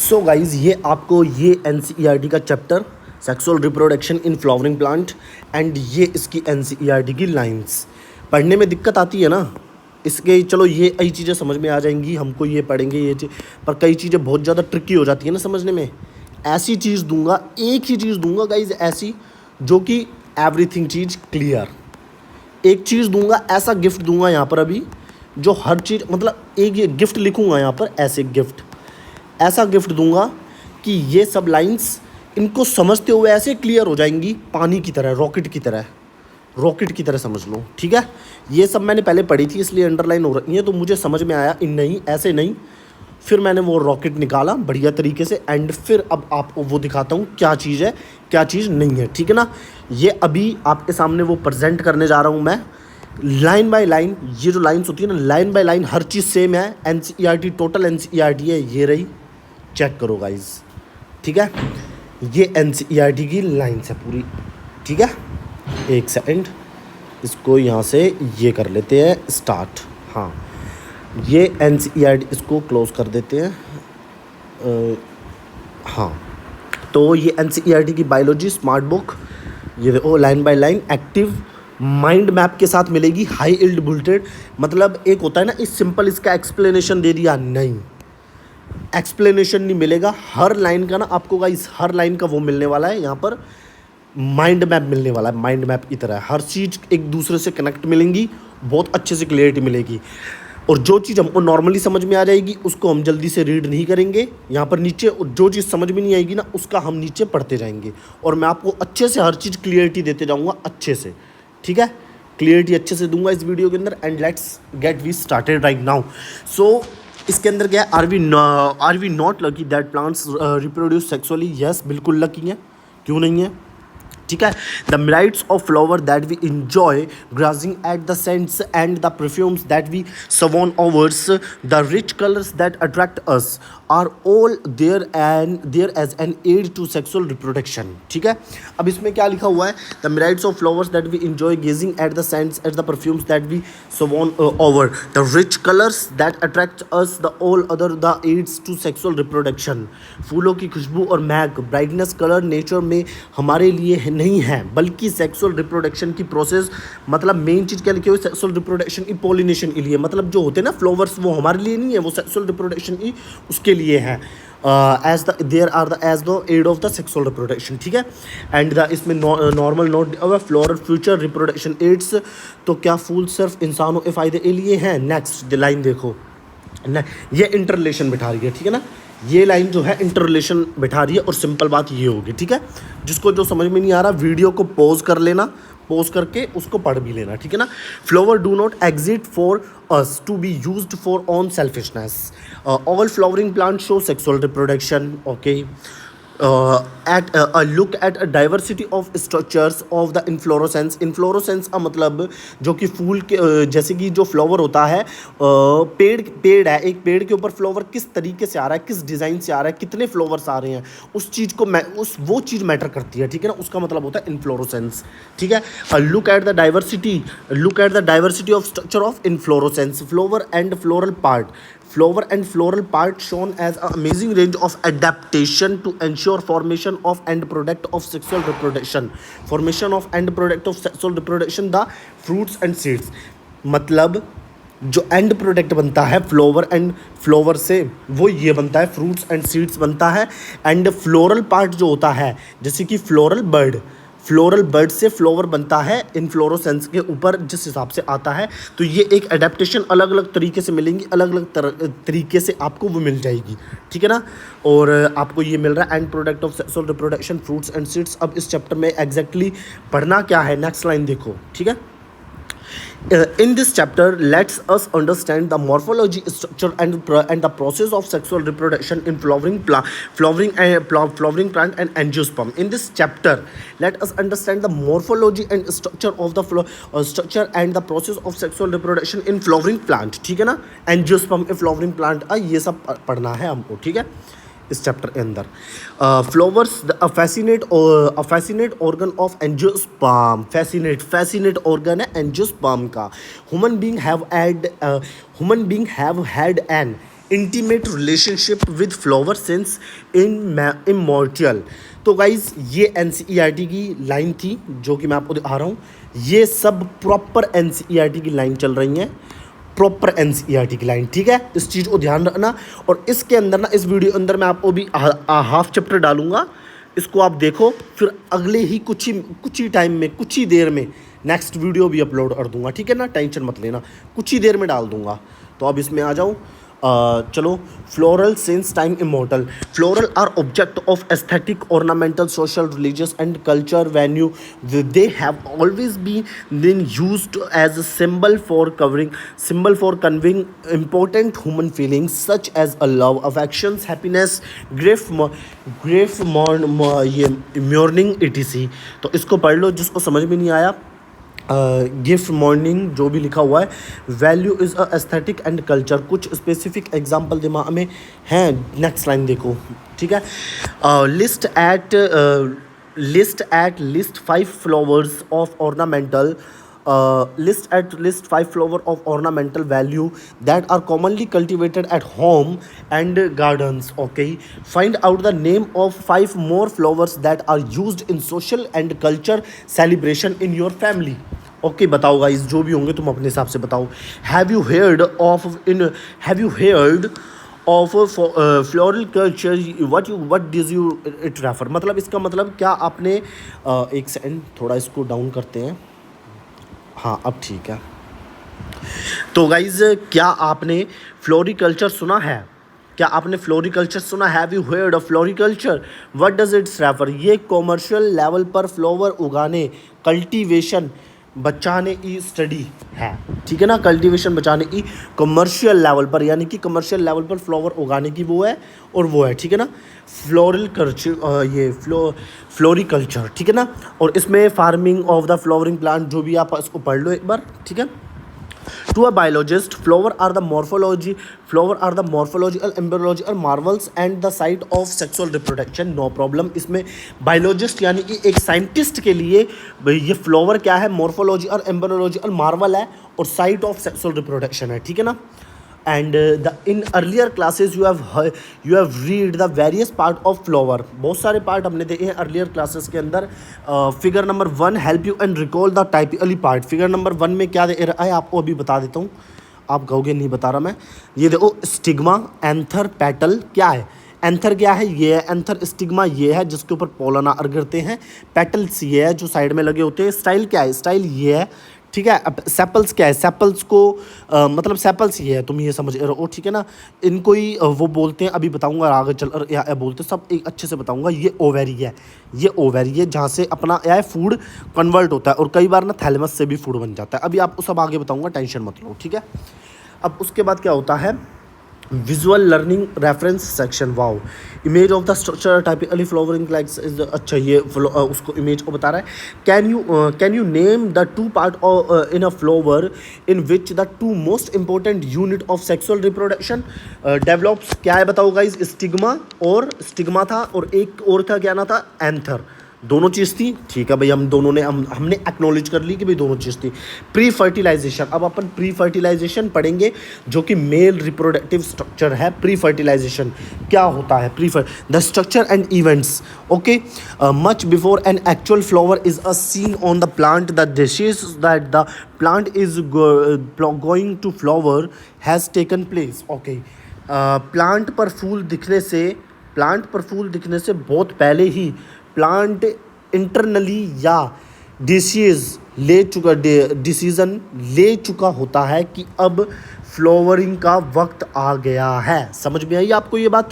So guys ये आपको ये एनसीईआरटी का chapter sexual reproduction in flowering plant and ये इसकी एनसीईआरटी की लाइंस पढ़ने में दिक्कत आती है ना। इसके चलो ये कई चीज़ें समझ में आ जाएंगी, हमको ये पढ़ेंगे ये चीज़, पर कई चीज़ें बहुत ज़्यादा ट्रिकी हो जाती है ना समझने में। ऐसी चीज़ दूंगा, एक ही चीज़ दूंगा गाइज ऐसी जो कि एवरीथिंग चीज़ क्लियर। एक चीज़ दूंगा, ऐसा गिफ्ट दूंगा यहाँ पर अभी जो हर चीज़ मतलब एक ये गिफ्ट लिखूंगा यहाँ पर, ऐसे गिफ्ट ऐसा गिफ्ट दूंगा कि ये सब लाइंस इनको समझते हुए ऐसे क्लियर हो जाएंगी, पानी की तरह, रॉकेट की तरह, रॉकेट की तरह समझ लो। ठीक है, ये सब मैंने पहले पढ़ी थी इसलिए अंडरलाइन हो रही है, तो मुझे समझ में आया इन नहीं ऐसे नहीं। फिर मैंने वो रॉकेट निकाला बढ़िया तरीके से एंड फिर अब आपको वो दिखाता हूँ क्या चीज़ है क्या चीज़ नहीं है। ठीक है ना, ये अभी आपके सामने वो प्रेजेंट करने जा रहा हूँ मैं लाइन बाय लाइन। ये जो लाइन्स होती है ना, line by line her cheese same है। एनसीईआरटी टोटल एनसीईआरटी है, ये रही, चेक करो गाइज। ठीक है, ये एनसीईआरटी की लाइन्स है पूरी। ठीक है, एक सेकंड, इसको यहाँ से ये कर लेते हैं स्टार्ट। हाँ, ये एनसीईआरटी इसको क्लोज कर देते हैं। हाँ, तो ये एनसीईआरटी की बायोलॉजी स्मार्ट बुक, ये देखो line by line active mind map के साथ मिलेगी। हाई इल्ड बुलेटेड, मतलब एक होता है ना इस सिंपल इसका एक्सप्लेनेशन दे दिया, नहीं एक्सप्लेनेशन नहीं मिलेगा। हर लाइन का ना आपको गाइस हर लाइन का वो मिलने वाला है, यहाँ पर माइंड मैप मिलने वाला है। माइंड मैप की तरह हर चीज़ एक दूसरे से कनेक्ट मिलेंगी, बहुत अच्छे से क्लियरिटी मिलेगी। और जो चीज़ हमको नॉर्मली समझ में आ जाएगी उसको हम जल्दी से रीड नहीं करेंगे यहाँ पर नीचे, और जो चीज़ समझ में नहीं आएगी ना उसका हम नीचे पढ़ते जाएंगे। और मैं आपको अच्छे से हर चीज़ क्लियरिटी देते जाऊँगा अच्छे से। ठीक है, क्लियरिटी अच्छे से दूंगा इस वीडियो के अंदर। And let's get we started right now. So इसके अंदर क्या है, are we not lucky that plants reproduce sexually. Yes, बिल्कुल लकी हैं, क्यों नहीं है। ठीक है, the myriads of flower that we enjoy grazing at the scents and the perfumes that we swoon overs, the rich colours that attract us are all there as an aid to sexual reproduction. ठीक है, अब इसमें क्या लिखा हुआ है, the myriads of flowers that we enjoy gazing at the scents at the perfumes that we swoon over, the rich colours that attract us, the all other the aids to sexual reproduction. फूलों की खुशबू और महक, brightness, colour nature में हमारे लिए नहीं है बल्कि sexual reproduction की प्रोसेस, मतलब मेन चीज़ क्या लिखी हुई, सेक्सुअल रिप्रोडक्शन की पॉलिनेशन के लिए, मतलब जो होते हैं ना फ्लावर्स वो हमारे लिए नहीं है, वो सेक्सुअल रिप्रोडक्शन की उसके लिए है। As the there are the as the aid of the sexual reproduction. ठीक है, एंड द इसमें normal not floral future reproduction aids, तो क्या फूल सिर्फ इंसानों के फ़ायदे के लिए हैं। नेक्स्ट लाइन देखो ना, ये इंटर रिलेशन बिठा रही है। ठीक है ना, ये लाइन जो है इंटर रिलेशन बिठा रही है और सिंपल बात ये होगी। ठीक है, जिसको जो समझ में नहीं आ रहा वीडियो को पॉज कर लेना, पॉज करके उसको पढ़ भी लेना। ठीक है ना, flower do not exist for us to be used for on selfishness, all flowering plant show sexual reproduction. Okay, at a look at a diversity of structures of the inflorescence। inflorescence का मतलब जो कि फूल के जैसे कि जो flower होता है, पेड़ है, एक पेड़ के ऊपर फ्लावर किस तरीके से आ रहा है, किस डिज़ाइन से आ रहा है, कितने फ्लावर्स आ रहे हैं, उस चीज़ को वो चीज़ मैटर करती है। ठीक है ना, उसका मतलब होता है इन्फ्लोरोसेंस। ठीक है, look at the diversity of structure of inflorescence, flower and floral part shown as an amazing range of adaptation to ensure formation of end product of sexual reproduction, the fruits and seeds। मतलब जो and product बनता है flower से वो ये बनता है, fruits and seeds बनता है। एंड फ्लोरल पार्ट जो होता है जैसे कि फ्लोरल बर्ड से फ्लावर बनता है इन्फ्लोरोसेंस के ऊपर जिस हिसाब से आता है। तो ये एक एडेप्टेशन अलग अलग तरीके से मिलेंगी, अलग अलग तरीके से आपको वो मिल जाएगी। ठीक है ना, और आपको ये मिल रहा है and product of sexual reproduction, fruits and seeds. अब इस चैप्टर में एग्जैक्टली पढ़ना क्या है, नेक्स्ट लाइन देखो। ठीक है, in this chapter lets us understand the morphology, structure and the process of sexual reproduction in flowering plant and angiosperm। in this chapter let us understand the morphology and structure of the structure and the process of sexual reproduction in flowering plant। ठीक है ना, angiosperm ए flowering plant ये सब पढ़ना है हमको। ठीक है, इस चैप्टर के अंदर flowers fascinate organ of angiosperm, fascinate organ है एंजियोस्पर्म का। Human being have had an intimate relationship with flower since in immortal. तो गाइज ये एनसीईआरटी की लाइन थी जो कि मैं आपको दिखा रहा हूँ। ये सब प्रॉपर एनसीईआरटी की लाइन चल रही हैं, प्रॉपर एनसीईआरटी की लाइन, ठीक है। इस चीज़ को ध्यान रखना। और इसके अंदर ना, इस वीडियो अंदर मैं आपको भी हाफ चैप्टर डालूंगा, इसको आप देखो, फिर अगले ही कुछ ही टाइम में, कुछ ही देर में नेक्स्ट वीडियो भी अपलोड कर दूंगा, ठीक है ना, टेंशन मत लेना, कुछ ही देर में डाल दूंगा। तो अब इसमें आ जाऊँ। चलो, floral since time immortal. Floral are object of aesthetic, ornamental, social, religious and culture value. They have always been used as a symbol for conveying important human feelings such as a love, affections, happiness, ये mourning etc। तो इसको पढ़ लो जिसको समझ में नहीं आया। Gift morning जो भी लिखा हुआ है, value is a aesthetic and culture, कुछ स्पेसिफिक एग्जांपल दिमाग में हैं। नेक्स्ट लाइन देखो, ठीक है। List at least 5 flowers of ornamental list 5 flower of ornamental value that are commonly cultivated at home and gardens, okay। Find out the name of 5 more flowers that are used in social and culture celebration in your family, okay। बताओ guys, जो भी होंगे तुम अपने हिसाब से बताओ। Have you heard of floral culture? What does it refer? मतलब इसका मतलब क्या आपने एक सेकंड थोड़ा इसको डाउन करते हैं, हाँ अब ठीक है। तो गाइज, क्या आपने फ्लोरिकल्चर सुना है? क्या आपने फ्लोरिकल्चर सुना? Have you heard of floriculture? What does it's refer? ये कॉमर्शियल लेवल पर फ्लावर उगाने, कल्टीवेशन, बचाने की स्टडी है, ठीक है ना। कल्टीवेशन, बचाने की, कमर्शियल लेवल पर, यानी कि कमर्शियल लेवल पर फ्लावर उगाने की वो है, ठीक है ना। फ्लोरल कल्चर, ये फ्लोरिकल्चर, ठीक है ना। और इसमें farming of the flowering plant, जो भी आप इसको पढ़ लो एक बार, ठीक है। To a biologist, flower are the morphological, embryological marvels and the site of sexual reproduction, no problem। इसमें बायोलॉजिस्ट यानी कि एक साइंटिस्ट के लिए ये फ्लावर क्या है, मॉर्फोलॉजिकल, एम्ब्रियोलॉजिकल मार्वल है और साइट ऑफ सेक्सुअल रिप्रोडक्शन है, ठीक है ना। And in earlier classes you have read the various part of flower, बहुत सारे पार्ट हमने देखे हैं अर्लियर क्लासेस के अंदर। Figure number 1 help you and recall the typically part. Figure number 1 में क्या दे रहा है आपको अभी बता देता हूँ, आप कहोगे नहीं बता रहा मैं। ये देखो, स्टिग्मा, एंथर, पेटल। क्या है एंथर? क्या है? ये है एंथर। स्टिग्मा ये है जिसके ऊपर पोलन गिरते हैं। पेटल्स ये है जो साइड में लगे होते हैं। स्टाइल क्या है? स्टाइल ये है, ठीक है। अब सेपल्स क्या है? सेपल्स को मतलब सेपल्स ये है, तुम ये समझ रहे हो, ठीक है ना। इनको ही वो बोलते हैं, अभी बताऊंगा आगे चल या बोलते सब एक अच्छे से बताऊंगा। ये ओवेरी है, ये ओवेरी है जहाँ से अपना या फूड कन्वर्ट होता है और कई बार ना थैलेमस से भी फूड बन जाता है। अभी आपको सब आगे बताऊंगा, टेंशन मत लो, ठीक है। अब उसके बाद क्या होता है, visual learning reference section. Wow, image of the structure typically flowering like is, अच्छा ये उसको इमेज को बता रहा है। Can you name the 2 part in a flower in which the 2 most important unit of sexual reproduction develops? क्या है बताओ गाइज? स्टिग्मा था और एक और था, क्या ना था? एंथर। दोनों चीज़ थी, ठीक है भाई। हम दोनों ने हमने एक्नॉलेज कर ली कि भाई दोनों चीज़ थी। प्री फर्टिलाइजेशन, अब अपन प्री फर्टिलाइजेशन पढ़ेंगे जो कि मेल रिप्रोडक्टिव स्ट्रक्चर है। प्री फर्टिलाइजेशन क्या होता है? The structure and events, okay. Much before an actual flower is a seen on the plant, the decision that the plant is going to flower has taken place, okay. Plant पर फूल दिखने से बहुत पहले ही प्लांट इंटरनली या decision ले चुका होता है कि अब फ्लावरिंग का वक्त आ गया है। समझ में आई आपको ये बात?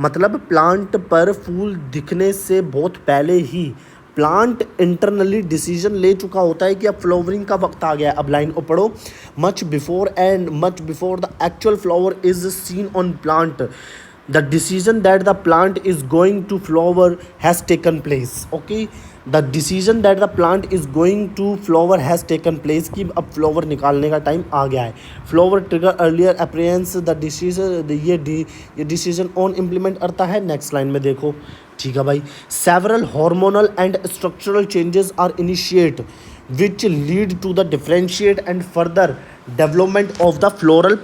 मतलब प्लांट पर फूल दिखने से बहुत पहले ही प्लांट इंटरनली डिसीजन ले चुका होता है कि अब फ्लावरिंग का वक्त आ गया है। अब लाइन को पढ़ो, much before the actual flower is seen on plant, the decision that the plant is going to flower has taken place, okay। the decision that the plant is going to flower has taken place कि अब flower निकालने का time आ गया है। Flower trigger earlier appearance, the decision, ये decision on implement करता है। नेक्स्ट लाइन में देखो, ठीक है भाई। Several hormonal and structural changes are initiate which lead to the differentiate and further development of the floral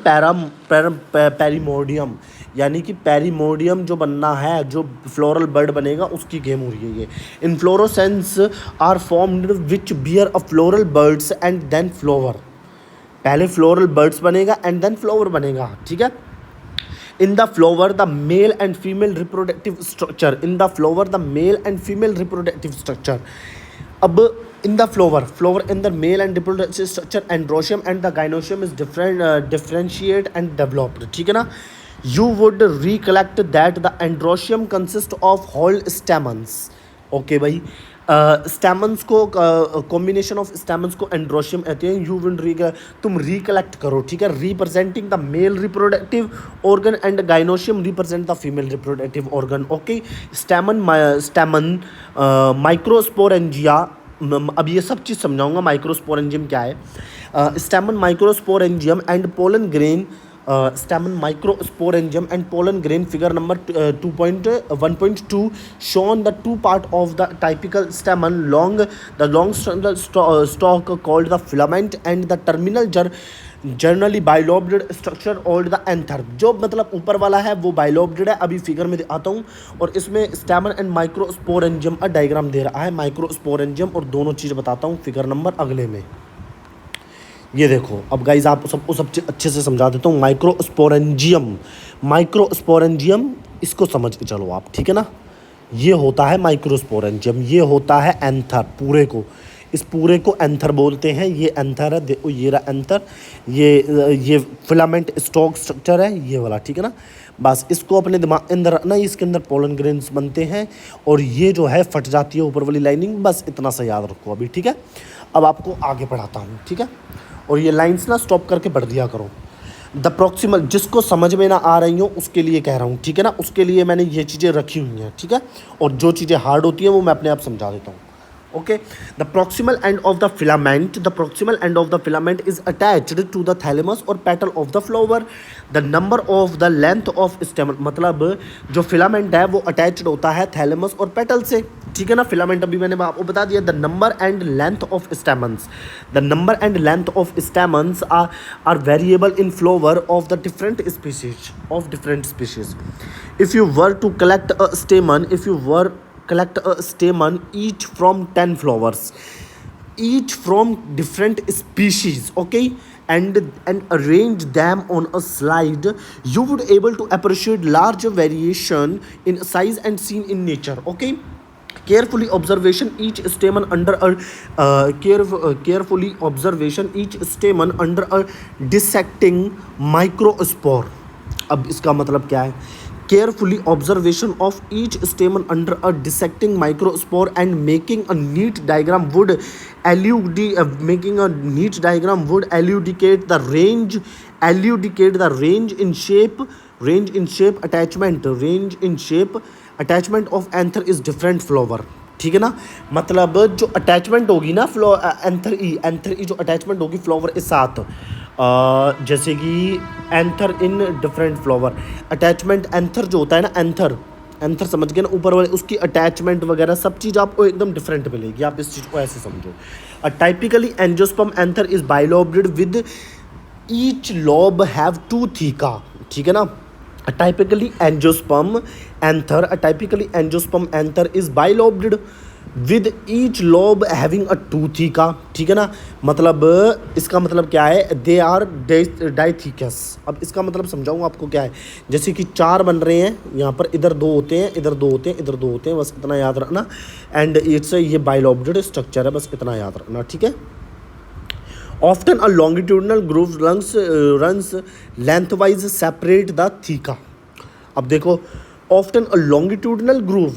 primordium, यानी कि पेरीमोडियम जो बनना है, जो फ्लोरल बर्ड बनेगा उसकी गेम हो रही है ये। Inflorescence are formed which bear a floral buds and then flower, पहले फ्लोरल बर्ड्स बनेगा एंड देन फ्लावर बनेगा, ठीक है। In the flower, the male and female reproductive structure. In the flower, the male and female reproductive structure. अब in the flower in the male and reproductive structure, androecium and the gynoecium is differentiate and developed. ठीक है ना। You would recollect that the androecium consists of whole stamens. Okay भाई, स्टैमन्स को combination of स्टैमन्स को androecium कहते हैं। You will तुम recollect करो, ठीक है। Representing the male reproductive organ and gynoecium represent the female reproductive organ. Okay, stamen microsporangia, अब ये सब चीज़ समझाऊंगा। माइक्रोस्पोरेंजियम क्या है, stamen microsporangium and pollen grain, stamen microsporangium and pollen grain, figure number 1.2 shown the two part of the typical stamen, the long stalk called the filament and the terminal generally bilobed structure called the anther। जो मतलब ऊपर वाला है वो bilobed है। अभी figure में आता हूँ, और इसमें स्टैमन एंड माइक्रोस्पोरेंजियम का डायग्राम दे रहा है, माइक्रोस्पोरेंजियम, और दोनों चीज़ बताता हूँ फिगर नंबर अगले में। ये देखो, अब गाइज आप सबको सब अच्छे से समझा देता हूँ। माइक्रोस्पोरेंजियम इसको समझ के चलो आप, ठीक है ना। ये होता है माइक्रोस्पोरेंजियम, ये होता है एंथर, पूरे को, इस पूरे को एंथर बोलते हैं। ये एंथर है, देखो ये रहा एंथर, ये फिलामेंट स्टॉक स्ट्रक्चर है ये वाला, ठीक है ना। बस इसको अपने दिमाग के अंदर रखना, इसके अंदर पोलन ग्रेन्स बनते हैं और ये जो है फट जाती है ऊपर वाली लाइनिंग। बस इतना सा याद रखो अभी, ठीक है। अब आपको आगे पढ़ाता हूँ, ठीक है। और ये लाइंस ना स्टॉप करके पढ़ दिया करो। द प्रॉक्सिमल, जिसको समझ में ना आ रही हो उसके लिए कह रहा हूँ, ठीक है ना। उसके लिए मैंने ये चीज़ें रखी हुई हैं, ठीक है। और जो चीज़ें हार्ड होती हैं वो मैं अपने आप समझा देता हूँ। Okay, the proximal end of the filament is attached to the thalamus or petal of the flower. The number of the length of stamen, मतलब जो फिलामेंट है वो अटैच्ड होता है थैलेमस और पेटल से, ठीक है ना। फिलामेंट अभी मैंने आपको बता दिया। The number and length of stamens are variable in flower of the different species. If you were to collect a stamen each from 10 flowers, each from different species, okay, and arrange them on a slide, you would able to appreciate large variation in size and seen in nature, okay। Carefully observation each stamen under a dissecting microspore। अब इसका मतलब क्या है, carefully observation of each stamen under a dissecting microspore and making a neat diagram would elucidate the range in shape attachment of anther is different flower, ठीक है ना। मतलब जो अटैचमेंट होगी ना एंथर ई जो अटैचमेंट होगी फ्लावर के साथ, जैसे कि anther in different flower, attachment anther जो होता है ना, एंथर समझ गए ना, ऊपर वाले, उसकी अटैचमेंट वगैरह सब चीज़ आपको एकदम डिफरेंट मिलेगी। आप इस चीज़ को ऐसे समझो। Typically angiosperm anther is bilobed with each lobe have 2 theca, ठीक है ना। Typically angiosperm anther is bilobed with each lobe having a 2 theca, ठीक है ना। मतलब इसका मतलब क्या है, दे आर डाइथीकस। अब इसका मतलब समझाऊँ आपको क्या है, जैसे कि 4 बन रहे हैं यहाँ पर, इधर 2 होते हैं, इधर 2 होते हैं, इधर 2 होते हैं, बस इतना याद रखना। एंड इट्स ये बाइलोब्ड स्ट्रक्चर है, बस इतना याद रखना, ठीक है। Often a longitudinal groove runs lengthwise separate the theca। अब देखो, often a longitudinal groove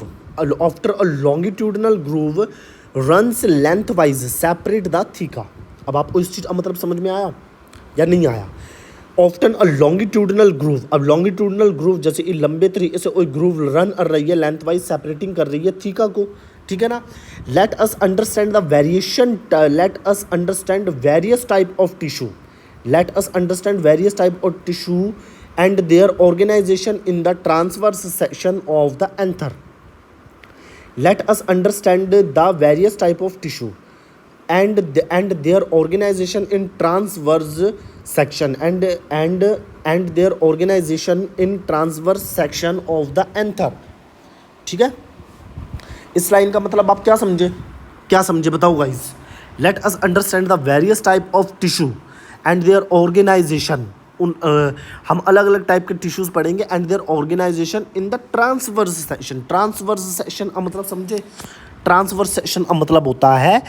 runs lengthwise separate the theca। अब आपको इस चीज़ का मतलब समझ में आया या नहीं आया। ऑफ्टन अ लॉन्गिट्यूडनल ग्रूव, अब लॉन्गिट्यूडनल ग्रूव जैसे ये लंबे तरीके से कोई ग्रूव रन कर रही है, लेंथ वाइज सेपरेटिंग कर रही है थीका को, ठीक है ना। Let us understand various type of tissue and their organisation in the transverse section of the anther. Let us understand the various type of tissue and their organization in transverse section and their organization in transverse section of the anther। ठीक है, इस line का मतलब आप क्या समझे बताओ guys. Let us understand the various type of tissue and their organisation. हम अलग अलग टाइप के टिश्यूज पढ़ेंगे and their organisation in the transverse section. Transverse section का मतलब समझे, ट्रांसवर्स सेक्शन का मतलब होता है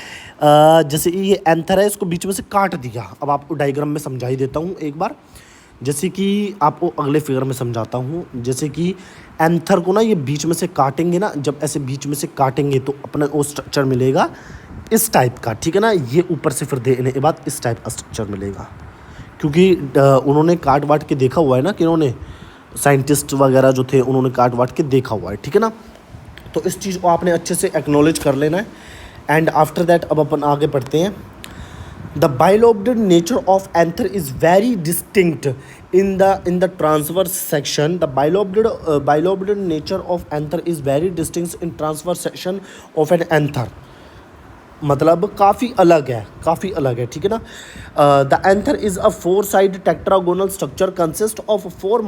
जैसे ये एंथर है, इसको बीच में से काट दिया। अब आपको डायग्राम में समझा ही देता हूँ एक बार, जैसे कि आपको अगले फिगर में समझाता हूँ। जैसे कि एंथर को ना ये बीच में से काटेंगे ना, जब ऐसे बीच में से काटेंगे तो अपना वो स्ट्रक्चर मिलेगा इस टाइप का, ठीक है ना। ये ऊपर से फिर देने के बाद इस टाइप का स्ट्रक्चर मिलेगा, क्योंकि उन्होंने काट वाट के देखा हुआ है ना, कि उन्होंने साइंटिस्ट वगैरह जो थे उन्होंने काट वाट के देखा हुआ है, ठीक है ना। तो इस चीज़ को आपने अच्छे से एक्नॉलेज कर लेना है। एंड आफ्टर दैट अब अपन आगे पढ़ते हैं। The bilobed nature of anther is very distinct in the transverse section. The bilobed nature of anther is very distinct in transverse section of an anther। मतलब काफ़ी अलग है, ठीक है ना। The anther is a 4 side tetragonal structure consist of 4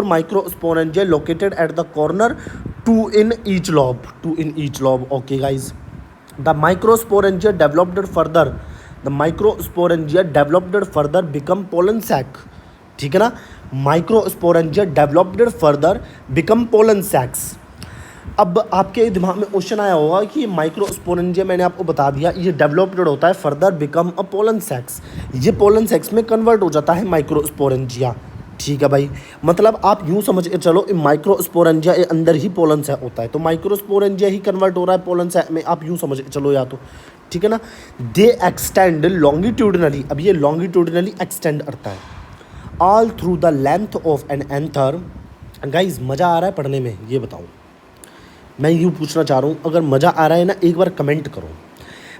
microsporangia located at the corner, 2 in each lobe। Okay guys, the microsporangia developed further become pollen sac, ठीक है ना। Microsporangia developed further become pollen sacs. अब आपके दिमाग में question आया होगा कि माइक्रोस्पोरेंजिया मैंने आपको बता दिया, ये डेवलप्ड होता है further become a pollen sacs, ये पोलन सेक्स में कन्वर्ट हो जाता है माइक्रोस्पोरेंजिया, ठीक है भाई। मतलब आप यूँ समझ के चलो, माइक्रोस्पोरेंजिया के अंदर ही पोलन सेक होता है, तो माइक्रोस्पोरेंजिया ही कन्वर्ट हो रहा है पोलन सेक में, आप यूँ समझ के चलो या तो, ठीक है ना। दे एक्सटेंड लॉन्गिट्यूडनली, अब ये लॉन्गिट्यूडनली एक्सटेंड करता है all through the length of an anther. Guys मज़ा आ रहा है पढ़ने में, ये बताऊँ, मैं यूँ पूछना चाह रहा हूँ, अगर मज़ा आ रहा है ना एक बार कमेंट करो।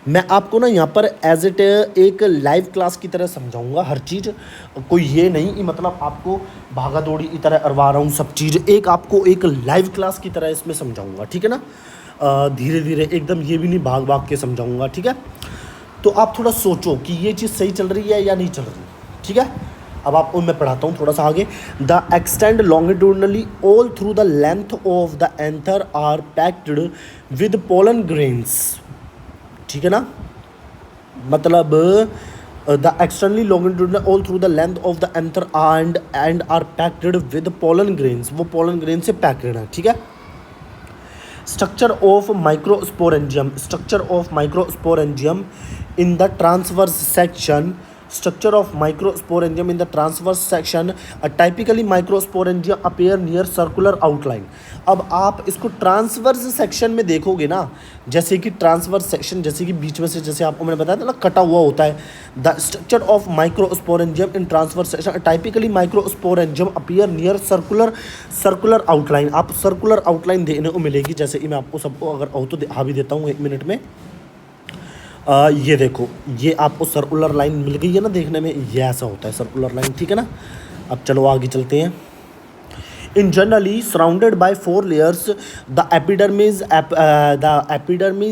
मैं आपको ना यहाँ पर एज इट एक लाइव क्लास की तरह समझाऊंगा हर चीज़, कोई ये नहीं कि मतलब आपको भागा दौड़ी की तरह करवा रहा हूँ सब चीज़, एक आपको एक लाइव क्लास की तरह इसमें समझाऊंगा, ठीक है ना। धीरे धीरे एकदम, ये भी नहीं भाग भाग के समझाऊंगा, ठीक है। तो आप थोड़ा सोचो कि ये चीज़ सही चल रही है या नहीं चल रही, ठीक है। अब आपको मैं पढ़ाता हूँ थोड़ा सा आगे। The extend longitudinally all through the length of the anther are packed with pollen grains, ठीक है ना। मतलब the extendly longitudinal all through the length of the anther and are packed with pollen grains, वो pollen grain से packed है, ठीक है। Structure of microsporangium in the transverse section. Structure of microsporangium in the transverse section, typically microsporangia appear near circular outline। अब आप इसको transverse section में देखोगे ना, जैसे कि ट्रांसवर्स सेक्शन जैसे कि बीच में से, जैसे आपको मैंने बताया था ना, कटा हुआ होता है। The structure of microsporangium in transverse section, typically microsporangium appear near circular outline. आप सर्कुलर आउटलाइन देखने को मिलेगी, जैसे कि मैं आपको सबको अगर हो तो दिखा भी देता हूँ 1 मिनट में। ये देखो, ये आपको सर्कुलर लाइन मिल गई है ना देखने में, ये ऐसा होता है सर्कुलर लाइन, ठीक है ना। अब चलो आगे चलते हैं। In generally surrounded by 4 layers, the epidermis,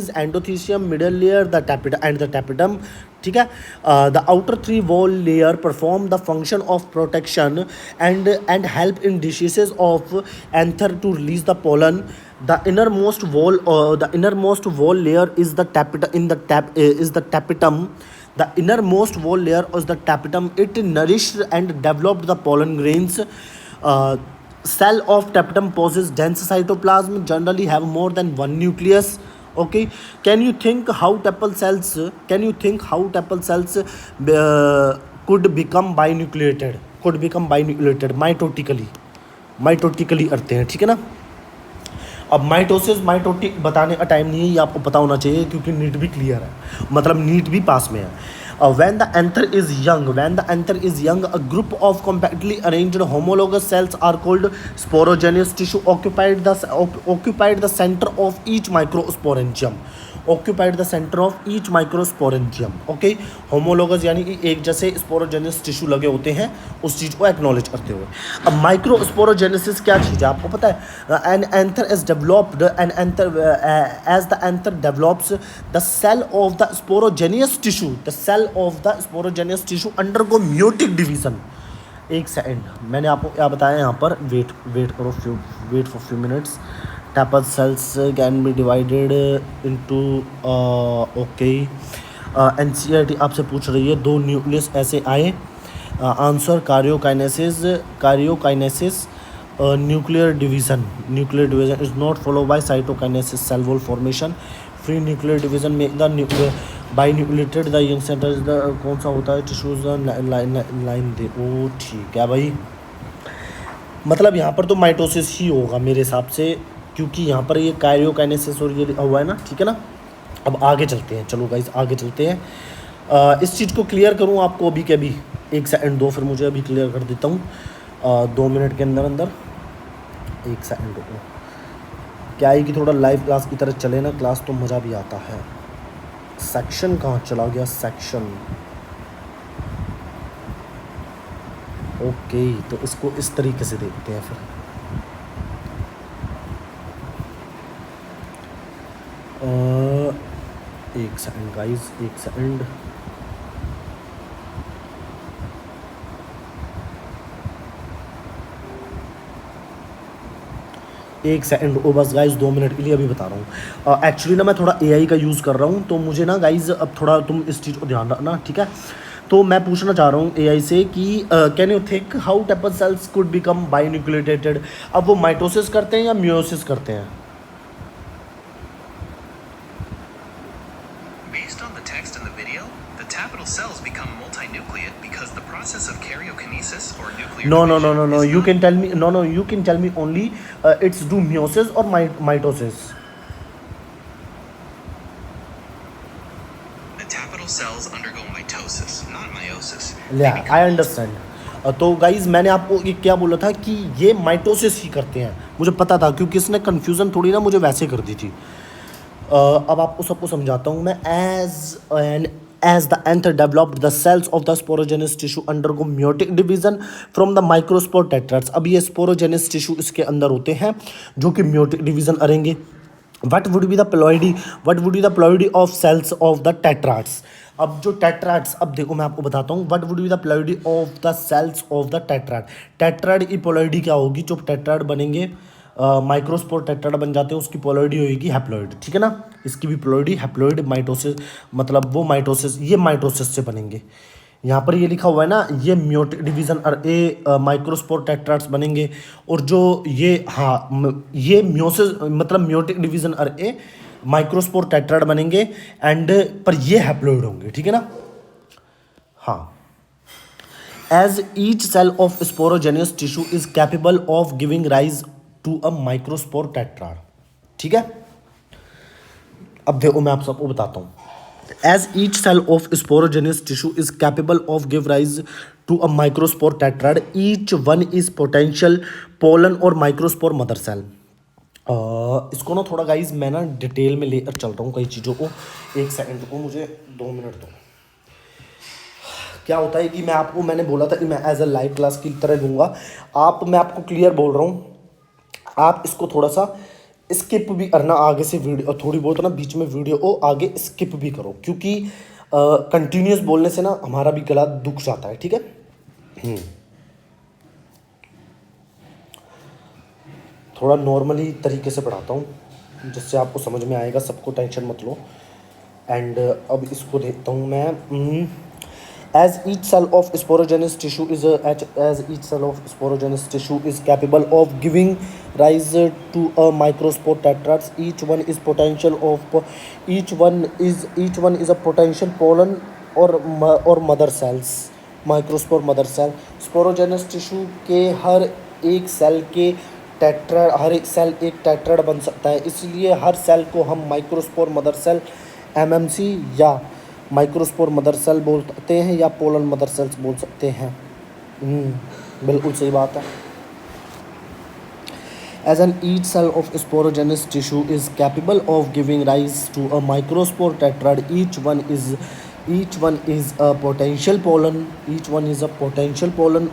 endothecium, middle layer, the tapetum, ठीक है। The outer 3 wall layer perform the function of protection and help in dehiscence of anther to release the pollen. The innermost wall layer is the tapetum. The innermost wall layer is the tapetum. It nourished and developed the pollen grains. Cell of tapetum possess dense cytoplasm. Generally have more than 1 nucleus. Okay. Can you think how tepal cells could become binucleated? Mitotically करते हैं, ठीक है ना। अब mitotic बताने का time नहीं है, ये आपको पता होना चाहिए क्योंकि नीट भी क्लियर है, मतलब नीट भी पास में है। When the anther is young a group of compactly arranged homologous cells are called sporogenous tissue occupied the centre of each microsporangium. Occupied the centre of each microsporangium. Okay, homologous यानी कि एक जैसे स्पोरोजेनियस tissue लगे होते हैं, उस चीज़ को acknowledge करते हुए। अब माइक्रोस्पोरोजेनेसिस क्या चीज़ है आपको पता है? An anther is developed an anther as the anther develops the cell of the sporogenous tissue, the cell of the sporogenous tissue undergo meiotic division. एक सेकंड, मैंने आपको क्या बताया यहाँ पर, वेट करो, wait for few minutes. Tapetal cells can be divided into, okay. NCERT आपसे पूछ रही है दो न्यूक्लियस ऐसे आए, answer karyokinesis, nuclear division is not follow by cytokinesis, cell wall formation, free nuclear division में the nuclear by nucleated the young centre the कौन सा होता है टिश्यूज लाइन दे। ओ ठीक है भाई, मतलब यहाँ पर तो माइटोसिस ही होगा मेरे हिसाब से, क्योंकि यहाँ पर ये कार्योकाइनेसिस और ये लिखा हुआ है ना, ठीक है ना। अब आगे चलते हैं, चलो गाइस आगे चलते हैं। इस चीज़ को क्लियर करूँ आपको अभी के अभी, एक सेकंड दो, फिर मुझे अभी क्लियर कर देता हूँ 2 मिनट के अंदर अंदर। एक सेकंड रुको, क्या है कि थोड़ा लाइव क्लास की तरह चले ना क्लास तो मज़ा भी आता है। सेक्शन कहाँ चला गया, सेक्शन, ओके। तो इसको इस तरीके से देखते हैं फिर। एक सेकंड गाइस, एक सेकंड। एक सेकंड ओ बस गाइस, 2 मिनट के लिए अभी बता रहा हूँ। एक्चुअली ना मैं थोड़ा एआई का यूज़ कर रहा हूँ, तो मुझे ना गाइस अब थोड़ा तुम इस चीज़ को ध्यान रखना, ठीक है। तो मैं पूछना चाह रहा हूँ एआई से कि can you think how tapetal cells could become binucleated. अब वो माइटोसिस करते हैं या मियोसिस करते हैं? Based on the text in the video, the tapetal cells become multinucleate because the process of karyokinesis or nuclear No. division You can tell me. No. You can tell me only. It's do meiosis or mitosis. The tapetal cells undergo mitosis, not meiosis. Yeah, I understand. तो guys मैंने आपको ये क्या बोला था कि ये mitosis ही करते हैं, मुझे पता था, क्योंकि इसने कन्फ्यूज़न थोड़ी ना मुझे वैसे कर दी थी। अब आपको सबको समझाता हूँ मैं। As the anther developed, the cells of the sporogenous tissue undergo meiotic division from the microspore tetrads। अब ये sporogenous tissue इसके अंदर होते हैं जो कि meiotic division करेंगे। What would be the ploidy of cells of the tetrads? अब जो टेट्राड्स, अब देखो मैं आपको बताता हूँ what would be the ploidy of the cells of the tetrad. Tetrad की प्लॉइडी क्या होगी? जो टेट्राड बनेंगे, माइक्रोस्पोर टेट्राड बन जाते हैं, उसकी प्लॉइडी होगी हैप्लॉइड, ठीक है ना। इसकी भी प्लॉइडी हैप्लॉइड, माइटोसिस मतलब वो माइटोसिस, ये माइटोसिस से बनेंगे। यहाँ पर ये लिखा हुआ है ना, ये म्योटिक डिवीजन और ए माइक्रोस्पोर टेट्राड्स बनेंगे, और जो ये ये म्योसिस मतलब म्योटिक डिवीजन और ए माइक्रोस्पोर टेट्राड बनेंगे, एंड पर ये हैप्लॉइड होंगे, ठीक है ना। हाँ, as each cell of sporogenous tissue is capable of giving rise to a microspore tetrad, ठीक है। अब देखो मैं आप सबको बताता हूँ। As each cell of sporogenous tissue is capable of give rise to a microspore tetrad, each one is potential pollen or microspore mother cell। इसको ना थोड़ा गाइज मैं ना डिटेल में लेकर चल रहा हूँ कई चीज़ों को। एक सेकंड को मुझे 2 मिनट दो। क्या होता है कि मैंने बोला था कि मैं एज अ लाइव क्लास की तरह लूँगा। मैं आपको क्लियर बोल रहा हूँ, आप इसको थोड़ा सा स्किप भी करना आगे से वीडियो, थोड़ी बहुत ना बीच में वीडियो को आगे स्किप भी करो, क्योंकि कंटिन्यूस बोलने से ना हमारा भी गला दुख जाता है, ठीक है। थोड़ा नॉर्मली तरीके से पढ़ाता हूँ जिससे आपको समझ में आएगा, सबको टेंशन मत लो। एंड अब इसको देखता हूँ मैं। As each cell of sporogenous tissue is capable of giving rise to a microspore tetrads, each one is a potential pollen or mother cells, microspore mother cell। sporogenous tissue के हर एक cell एक tetrad बन सकता है, इसलिए हर cell को हम microspore mother cell MMC या माइक्रोस्पोर मदर सेल बोल सकते हैं, या पोलन मदर सेल्स बोल सकते हैं। बिल्कुल सही बात है। as an each cell of sporogenous tissue is capable of giving rise to a microspore tetrad. Each one is a potential pollen. Each one is a potential pollen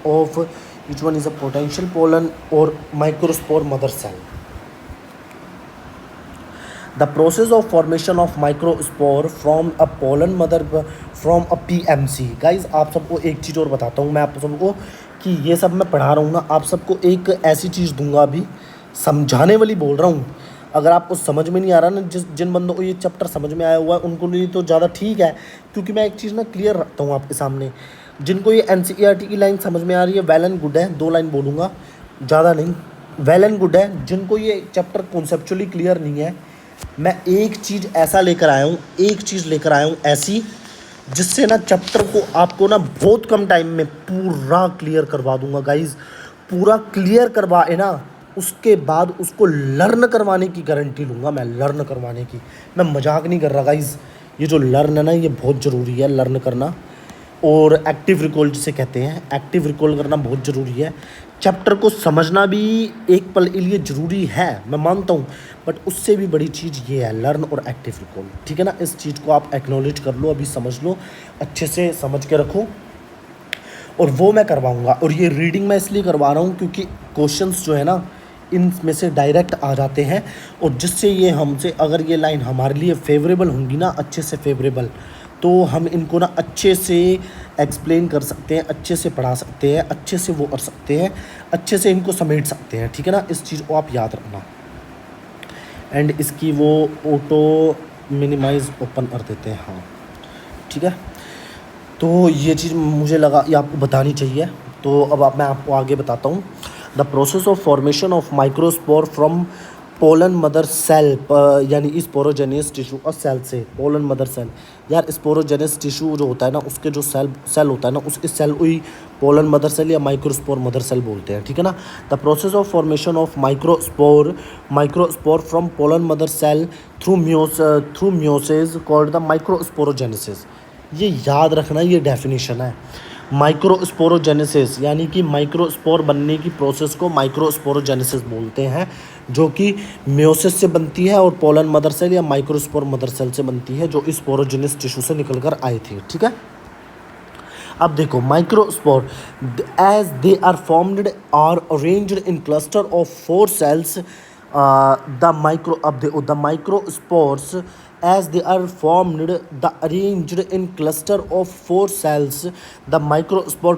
or microspore mother cell. The process of formation of microspore from a pollen mother from a PMC. Guys आप सबको एक चीज़ और बताता हूँ मैं आप सबको कि ये सब मैं पढ़ा रहा हूँ ना, आप सबको एक ऐसी चीज़ दूंगा अभी, समझाने वाली बोल रहा हूँ। अगर आपको समझ में नहीं आ रहा ना, जिन बंदों को ये चैप्टर समझ में आया हुआ है उनको लिए तो ज़्यादा ठीक है, क्योंकि मैं एक चीज़ ना क्लियर रखता हूँ आपके सामने। जिनको ये NCERT की लाइन समझ में आ रही है वेल एंड गुड है, 2 लाइन बोलूँगा ज़्यादा नहीं, वेल एंड गुड है। जिनको ये चैप्टर कॉन्सेप्चुअली क्लियर नहीं है, मैं एक चीज़ लेकर आया हूँ ऐसी, जिससे ना चैप्टर को आपको ना बहुत कम टाइम में पूरा क्लियर करवा दूंगा गाइज। पूरा क्लियर करवाए ना, उसके बाद उसको लर्न करवाने की गारंटी लूँगा मैं, लर्न करवाने की। मैं मजाक नहीं कर रहा गाइज, ये जो लर्न है ना ये बहुत ज़रूरी है, लर्न करना। और एक्टिव रिकॉल जिसे कहते हैं, एक्टिव रिकॉल करना बहुत ज़रूरी है। चैप्टर को समझना भी एक पल के लिए ज़रूरी है, मैं मानता हूँ, बट उससे भी बड़ी चीज़ ये है लर्न और एक्टिव रिकॉल। ठीक है ना, इस चीज़ को आप एक्नॉलेज कर लो, अभी समझ लो, अच्छे से समझ के रखो, और वो मैं करवाऊँगा। और ये रीडिंग मैं इसलिए करवा रहा हूँ क्योंकि क्वेश्चंस जो है ना इनमें से डायरेक्ट आ जाते हैं, और जिससे ये हमसे, अगर ये लाइन हमारे लिए फेवरेबल होंगी ना, अच्छे से फेवरेबल, तो हम इनको ना अच्छे से एक्सप्लेन कर सकते हैं, अच्छे से पढ़ा सकते हैं, अच्छे से वो कर सकते हैं, अच्छे से इनको समेट सकते हैं। ठीक है ना, इस चीज़ को आप याद रखना। एंड इसकी वो ऑटो मिनिमाइज ओपन कर देते हैं, हाँ ठीक है। तो ये चीज़ मुझे लगा ये आपको बतानी चाहिए। तो अब मैं आपको आगे बताता हूँ। The process of formation of microspore from pollen mother cell, यानी स्पोरोजेनियस टिश्यू और सेल से, पोलन मदर सेल यार, स्पोरोजेनियस टिश्यू जो होता है ना उसके जो सेल होता है ना, उसके सेल हुई पोलन मदर सेल या माइक्रोस्पोर मदर सेल बोलते हैं। ठीक है ना। The process of formation of microspore from pollen mother cell through meiosis called the microsporogenesis. ये याद रखना, ये डेफिनेशन है। माइक्रोस्पोरोजेनेसिस यानी कि माइक्रोस्पोर बनने की प्रोसेस को माइक्रोस्पोरोजेनेसिस बोलते हैं, जो कि मियोसिस से बनती है और पोलन मदर सेल या माइक्रोस्पोर मदर सेल से बनती है, जो स्पोरोजेनियस टिश्यू से निकलकर आए थे। ठीक है। अब देखो, microspore as they are formed are arranged in cluster of 4 cells, the microspores as they are formed the arranged in cluster of 4 cells, the microspore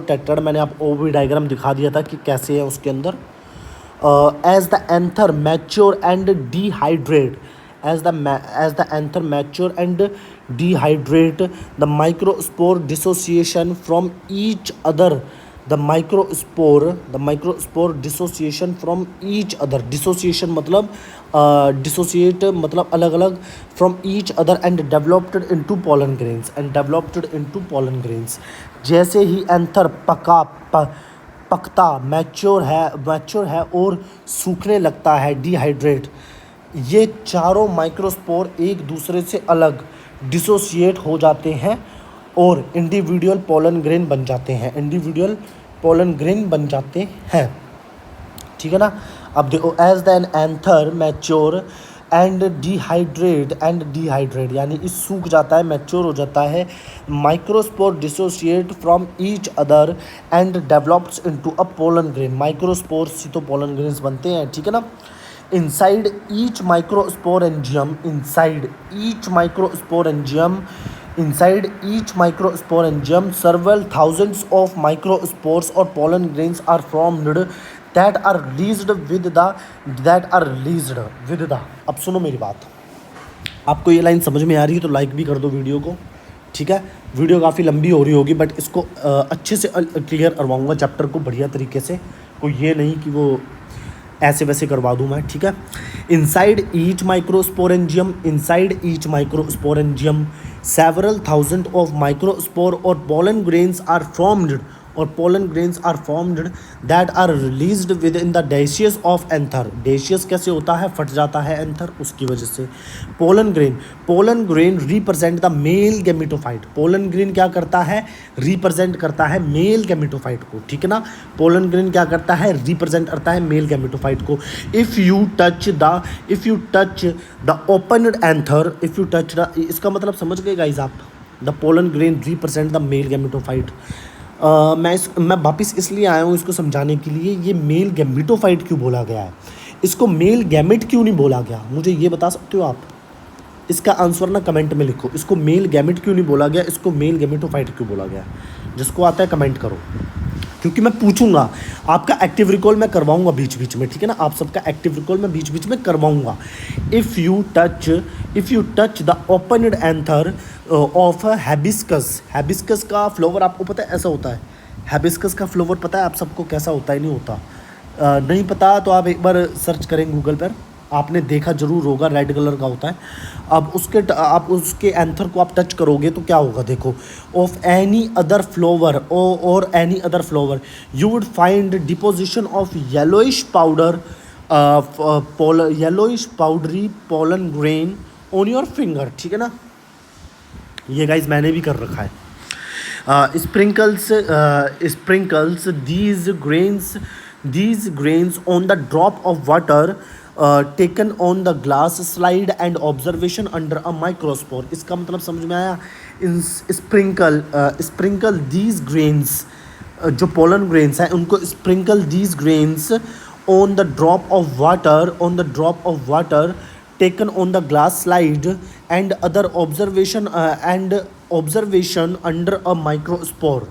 tetrad मैंने आपको वो भी डायग्राम दिखा दिया था कि कैसे है उसके अंदर। as the anther mature and dehydrate the microspore dissociation from each other, the microspore dissociation from each other, dissociation मतलब dissociate मतलब अलग अलग, from each other and developed into pollen grains, जैसे ही एंथर पकता मैच्योर है और सूखने लगता है, डिहाइड्रेट, ये चारों माइक्रोस्पोर एक दूसरे से अलग डिसोसिएट हो जाते हैं और इंडिविजुअल पोलन ग्रेन बन जाते हैं। ठीक है ना। अब देखो, as the anther mature and dehydrate यानी इस सूख जाता है, मैच्योर हो जाता है, microspore dissociate from each other and develops into a pollen grain. Microspore से तो पोलन ग्रेन्स बनते हैं। ठीक है ना। inside each microsporangium several thousands of microspores or pollen grains are formed that are released with the अब सुनो मेरी बात, आपको ये लाइन समझ में आ रही है तो लाइक भी कर दो वीडियो को। ठीक है। वीडियो काफ़ी लंबी हो रही होगी, बट इसको अच्छे से क्लियर करवाऊंगा चैप्टर को बढ़िया तरीके से, कोई ये नहीं कि वो ऐसे वैसे करवा दूं मैं। ठीक है। Inside each microsporangium several thousand of microspore और पोलन ग्रेन्स आर फॉर्म्ड और pollen grains are formed that are released within the dehiscence of anther. Dehiscence कैसे होता है, फट जाता है एंथर, उसकी वजह से। Pollen grain represent the male gametophyte. Pollen grain क्या करता है, रिप्रेजेंट करता है मेल गैमेटोफाइट को, ठीक है ना। पोलन ग्रेन क्या करता है, रिप्रेजेंट करता है मेल गैमेटोफाइट को। If you touch the open anther, if you touch the, इसका मतलब समझ गए गाइस आप, the pollen grain represent the male gametophyte. मैं वापस इसलिए आया हूँ इसको समझाने के लिए, ये मेल गैमेटोफाइट क्यों बोला गया है, इसको मेल गैमेट क्यों नहीं बोला गया, मुझे ये बता सकते हो आप? इसका आंसर ना कमेंट में लिखो, इसको मेल गैमेट क्यों नहीं बोला गया, इसको मेल गैमेटोफाइट क्यों बोला गया? जिसको आता है कमेंट करो, क्योंकि मैं पूछूंगा। आपका एक्टिव रिकॉल मैं करवाऊंगा बीच बीच में, ठीक है ना। आप सबका एक्टिव रिकॉल मैं बीच बीच में करवाऊंगा। If you touch the open anther of hibiscus, hibiscus का फ्लावर आपको पता है ऐसा होता है। हैबिस्कस का फ्लावर पता है आप सबको कैसा होता है, नहीं होता? नहीं पता तो आप एक बार सर्च करें गूगल पर, आपने देखा जरूर होगा, रेड कलर का होता है। अब आप उसके एंथर को आप टच करोगे तो क्या होगा, देखो। ऑफ एनी अदर फ्लावर और any other flower you would find deposition of yellowish powder, yellowish powdery pollen grain on your finger, ठीक है ना। ये गाइज मैंने भी कर रखा है। Sprinkles these grains on the drop of water taken on the glass slide and observation under a microscope। इसका मतलब समझ में आया? Sprinkle these grains, जो पोलन ग्रेन्स हैं उनको sprinkle these grains on the drop of water taken on the glass slide and other observation under a microscope।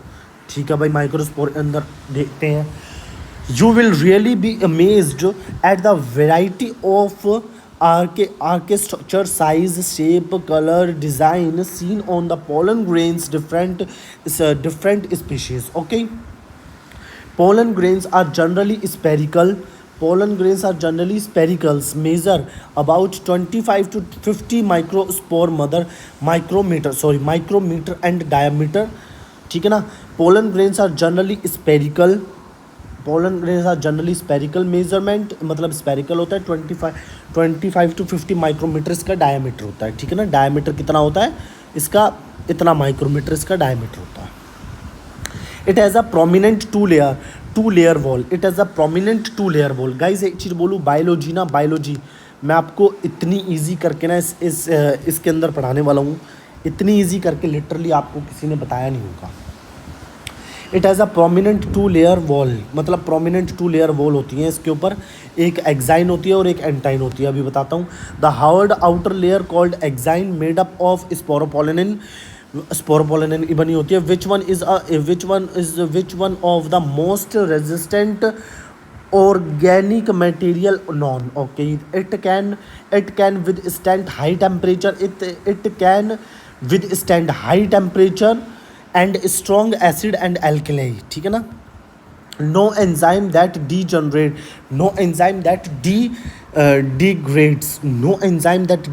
ठीक है भाई, माइक्रोस्कोप अंदर देखते हैं। You will really be amazed at the variety of architecture, size, shape, color, design seen on the pollen grains different species. Okay, pollen grains are generally spherical. Measure about 25 to 50 micrometer and diameter, ठीक है ना। pollen grains are generally spherical measurement, मतलब spherical होता है 25 to 50 micrometer इसका diameter होता है, ठीक है ना। डायमीटर कितना होता है इसका, इतना माइक्रोमीटर इसका डायमीटर होता है। It has a prominent two layer wall. Guys एक चीज़ बोलूँ, बायोलॉजी मैं आपको इतनी ईजी करके ना इसके अंदर पढ़ाने वाला हूँ, इतनी ईजी करके लिटरली आपको किसी ने बताया नहीं होगा। It has a prominent two layer wall, मतलब प्रोमिनेंट टू लेयर वॉल होती है इसके ऊपर, एक एक्साइन होती है और एक एंटाइन होती है। अभी बताता हूँ। The hard outer layer called exine made up of sporopollenin बनी होती है। Which one of the most resistant organic material known। Okay, it can withstand high temperature, it can withstand high temperature and strong acid and alkali, ठीक है ना। no enzyme that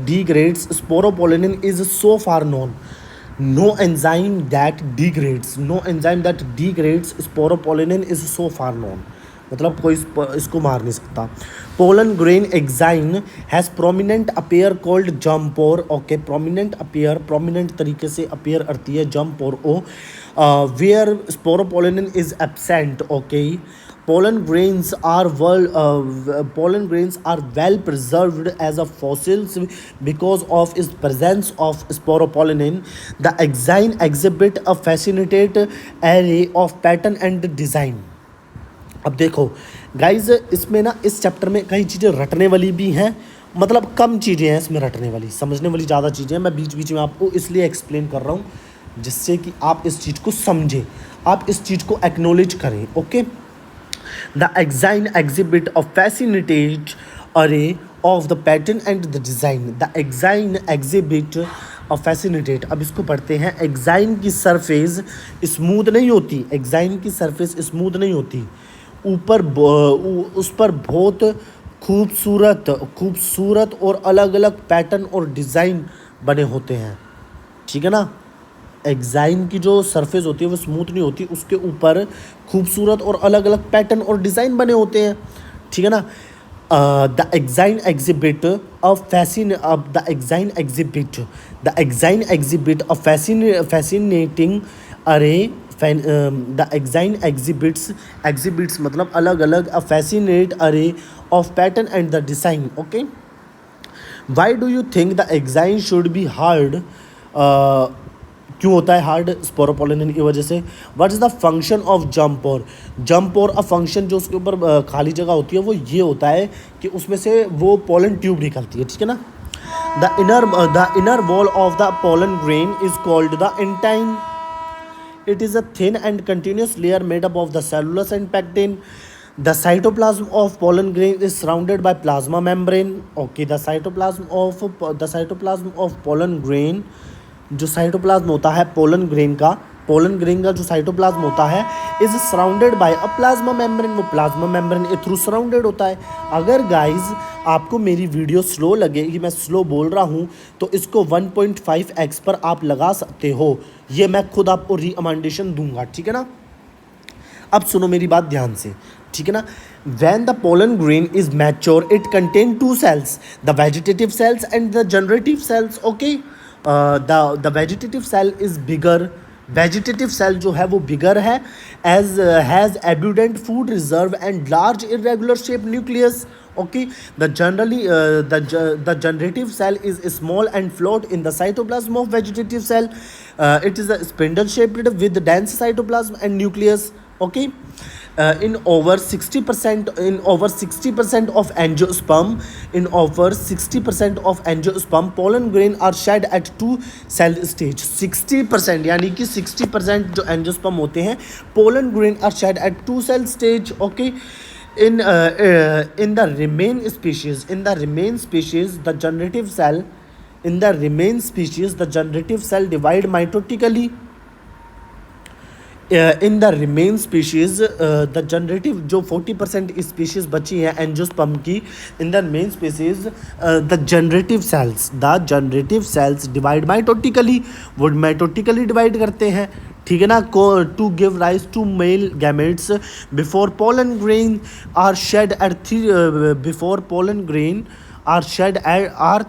degrades sporopollenin is so far known। no enzyme that degrades sporopollenin is so far known, मतलब कोई इसको मार नहीं सकता। Pollen grain exine has prominent appear called germ pore. Okay, prominent तरीके से अपेयर करती है जम्पोर ओ, where sporopollenin is absent. Okay, pollen grains are well preserved as a fossils because of its presence of sporopollenin। The exine exhibit a fascinating array of pattern and design। अब देखो guys, इसमें ना इस chapter में कई चीज़ें रटने वाली भी हैं, मतलब कम चीज़ें हैं इसमें रटने वाली, समझने वाली ज़्यादा चीज़ें हैं। मैं बीच बीच में आपको इसलिए एक्सप्लेन कर रहा हूँ जिससे कि आप इस चीज़ को समझें, आप इस चीज़ को एक्नॉलेज करें। Okay, the exine exhibit a fascinating array of the pattern and the design. The exine exhibit a fascinated. अब इसको पढ़ते हैं। एक्साइन की सरफेस स्मूथ नहीं होती, ऊपर उस पर बहुत खूबसूरत और अलग अलग पैटर्न और डिज़ाइन बने होते हैं, ठीक है ना। एग्जाइन की जो सरफेस होती है वो स्मूथ नहीं होती, उसके ऊपर खूबसूरत और अलग अलग पैटर्न और डिज़ाइन बने होते हैं, ठीक है ना। The exine exhibit a fascinating अरे द एग्जाइन एग्जिबिट्स मतलब अलग अलग अ फैसिनेट अरे of pattern and the design. Okay, why do you think the exine should be hard, क्यों होता है हार्ड? स्पोरोपोलिन की वजह से। What is the function of jump और अ फंक्शन जो उसके ऊपर खाली जगह होती है वो ये होता है कि उसमें से वो पोलन ट्यूब निकलती है, ठीक है ना। The inner wall of the pollen grain is called the intine. It is a thin and continuous layer made up of the cellulose and pectin. The cytoplasm of pollen grain is surrounded by plasma membrane. Okay, the cytoplasm of pollen grain, जो cytoplasm होता है pollen grain का जो cytoplasm होता है is surrounded by a plasma membrane, वो plasma membrane के through surrounded होता है। अगर गाइज आपको मेरी वीडियो स्लो लगे कि मैं स्लो बोल रहा हूँ तो इसको 1.5x पर आप लगा सकते हो, ये मैं खुद आपको रिकमेंडेशन दूंगा, ठीक है ना। अब सुनो मेरी बात ध्यान से, ठीक है ना। When the pollen grain is mature, it contain two cells, the vegetative cells and the generative cells. Okay, the vegetative cell is bigger. Vegetative cell जो है वो bigger है, as has abundant food reserve and large irregular shaped nucleus. Okay, the generative cell is small and float in the cytoplasm of vegetative cell. It is a spindle shaped with dense cytoplasm and nucleus. Okay, in over 60% of angiosperm pollen grain are shed at 2 cell stage। 60% यानी कि 60% जो angiosperm होते हैं pollen grain are shed at 2 cell stage। Okay, in the remain species the generative cell divide mitotically। In the remain species the generative जो 40% स्पीशीज़ बची हैं angiosperm की, in the main species the generative cells divide mitotically, वो mitotically divide करते हैं, ठीक है ना, to give rise to male gametes before pollen grain are shed are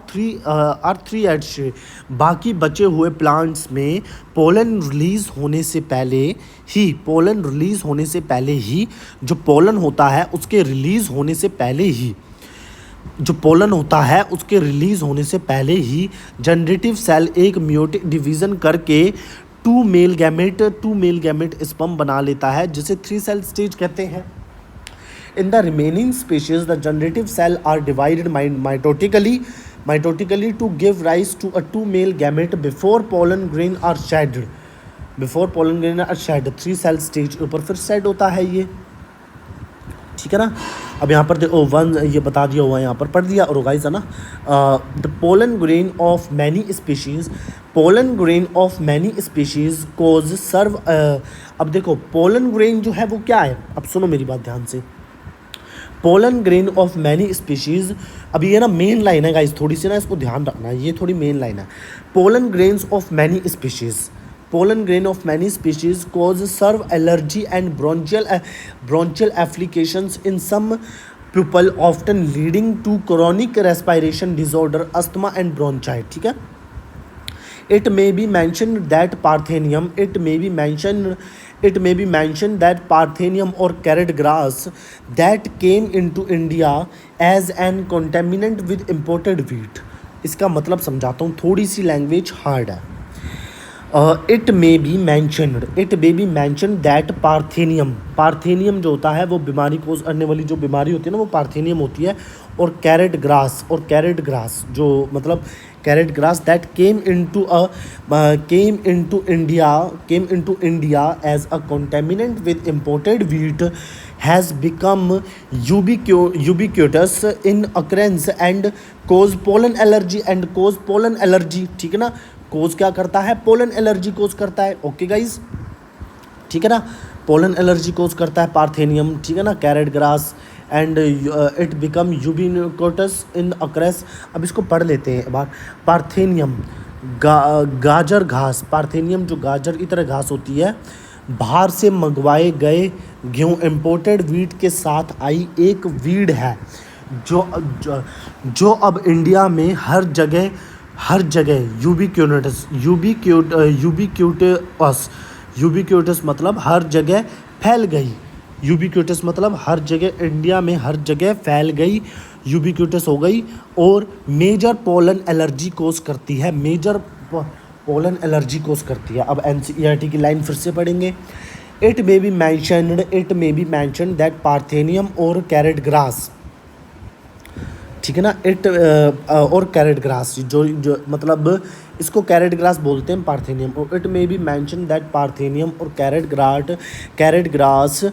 three at. बाकी बचे हुए प्लांट्स में पोलन रिलीज होने से पहले ही जो पोलन होता है उसके रिलीज होने से पहले ही जनरेटिव सेल एक म्यूटेट डिवीज़न करके टू मेल गैमेट स्पर्म बना लेता है, जिसे 3 cell stage कहते हैं। In the remaining species, the generative cell are divided mitotically to give rise to a 2 male gamete before pollen grain are shed। 3 cell stage ऊपर फिर shed होता है ये, ठीक है ना। अब यहाँ पर देखो 1 ये बता दिया हुआ है, यहाँ पर पढ़ दिया और गाइस है ना। The pollen grain of many species cause severe. अब देखो पोलन ग्रेन जो है वो क्या है, अब सुनो मेरी बात ध्यान से। Pollen grain of many species, अब ये ना मेन लाइन है गाइस, थोड़ी सी ना इसको ध्यान रखना, ये थोड़ी मेन लाइन है। Pollen grains of many species cause severe allergy and bronchial applications in some people often leading to chronic respiration disorder, asthma and bronchitis, ठीक है। It may be mentioned that Parthenium or carrot grass that came into India as an contaminant with imported wheat। इसका मतलब समझाता हूँ, थोड़ी सी language hard है। It may be mentioned that parthenium जो होता है वो बीमारी कोज करने वाली जो बीमारी होती है ना वो पार्थेनियम होती है, और कैरेट ग्रास जो मतलब carrot grass that came into India as a contaminant with imported wheat has become ubiquitous in occurrence and cause pollen allergy, ठीक है ना। कोज क्या करता है, पोलन एलर्जी कोज करता है। ओके गाइज, ठीक है ना, पोलन एलर्जी कोज करता है पार्थेनियम, ठीक है ना, carrot grass and it become ubiquitous in occurrence. अब इसको पढ़ लेते हैं एक बार। पार्थेनियम गाजर घास, पार्थेनियम जो गाजर की तरह घास होती है, बाहर से मंगवाए गए गेहूँ, इम्पोर्टेड वीट के साथ आई एक वीड है जो अब इंडिया में हर जगह यूबिक्यूटस मतलब हर जगह फैल गई। यूबिक्यूटस मतलब हर जगह, इंडिया में हर जगह फैल गई, यूबिक्यूटस हो गई। और मेजर पोलन एलर्जी कोज करती है, पोलन एलर्जी कोज करती है। अब एनसीईआरटी की लाइन फिर से पढ़ेंगे। It may be mentioned that parthenium और कैरेट ग्रास, ठीक है ना, और कैरेट ग्रास जो मतलब इसको कैरेट ग्रास बोलते हैं पार्थेनियम। और it may be mention that parthenium और carrot grass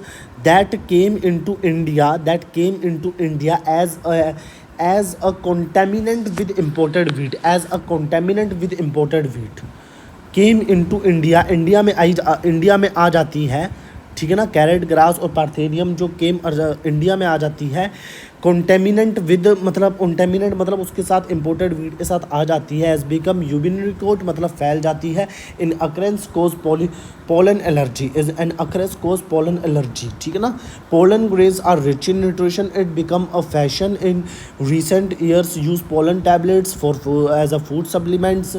that came into India as a contaminant with imported wheat came into India में आ जाती है, ठीक है ना। कैरेट ग्रास और पार्थेनियम जो इंडिया में आ जाती है, कॉन्टेमिनेंट मतलब उसके साथ इंपोर्टेड वीट के साथ आ जाती है। एज बिकम यूबिक्यूट मतलब फैल जाती है। In occurrence cause pollen allergy, ठीक है ना। Pollen grains are rich in nutrition, it become a fashion in recent years use pollen tablets as a food supplements.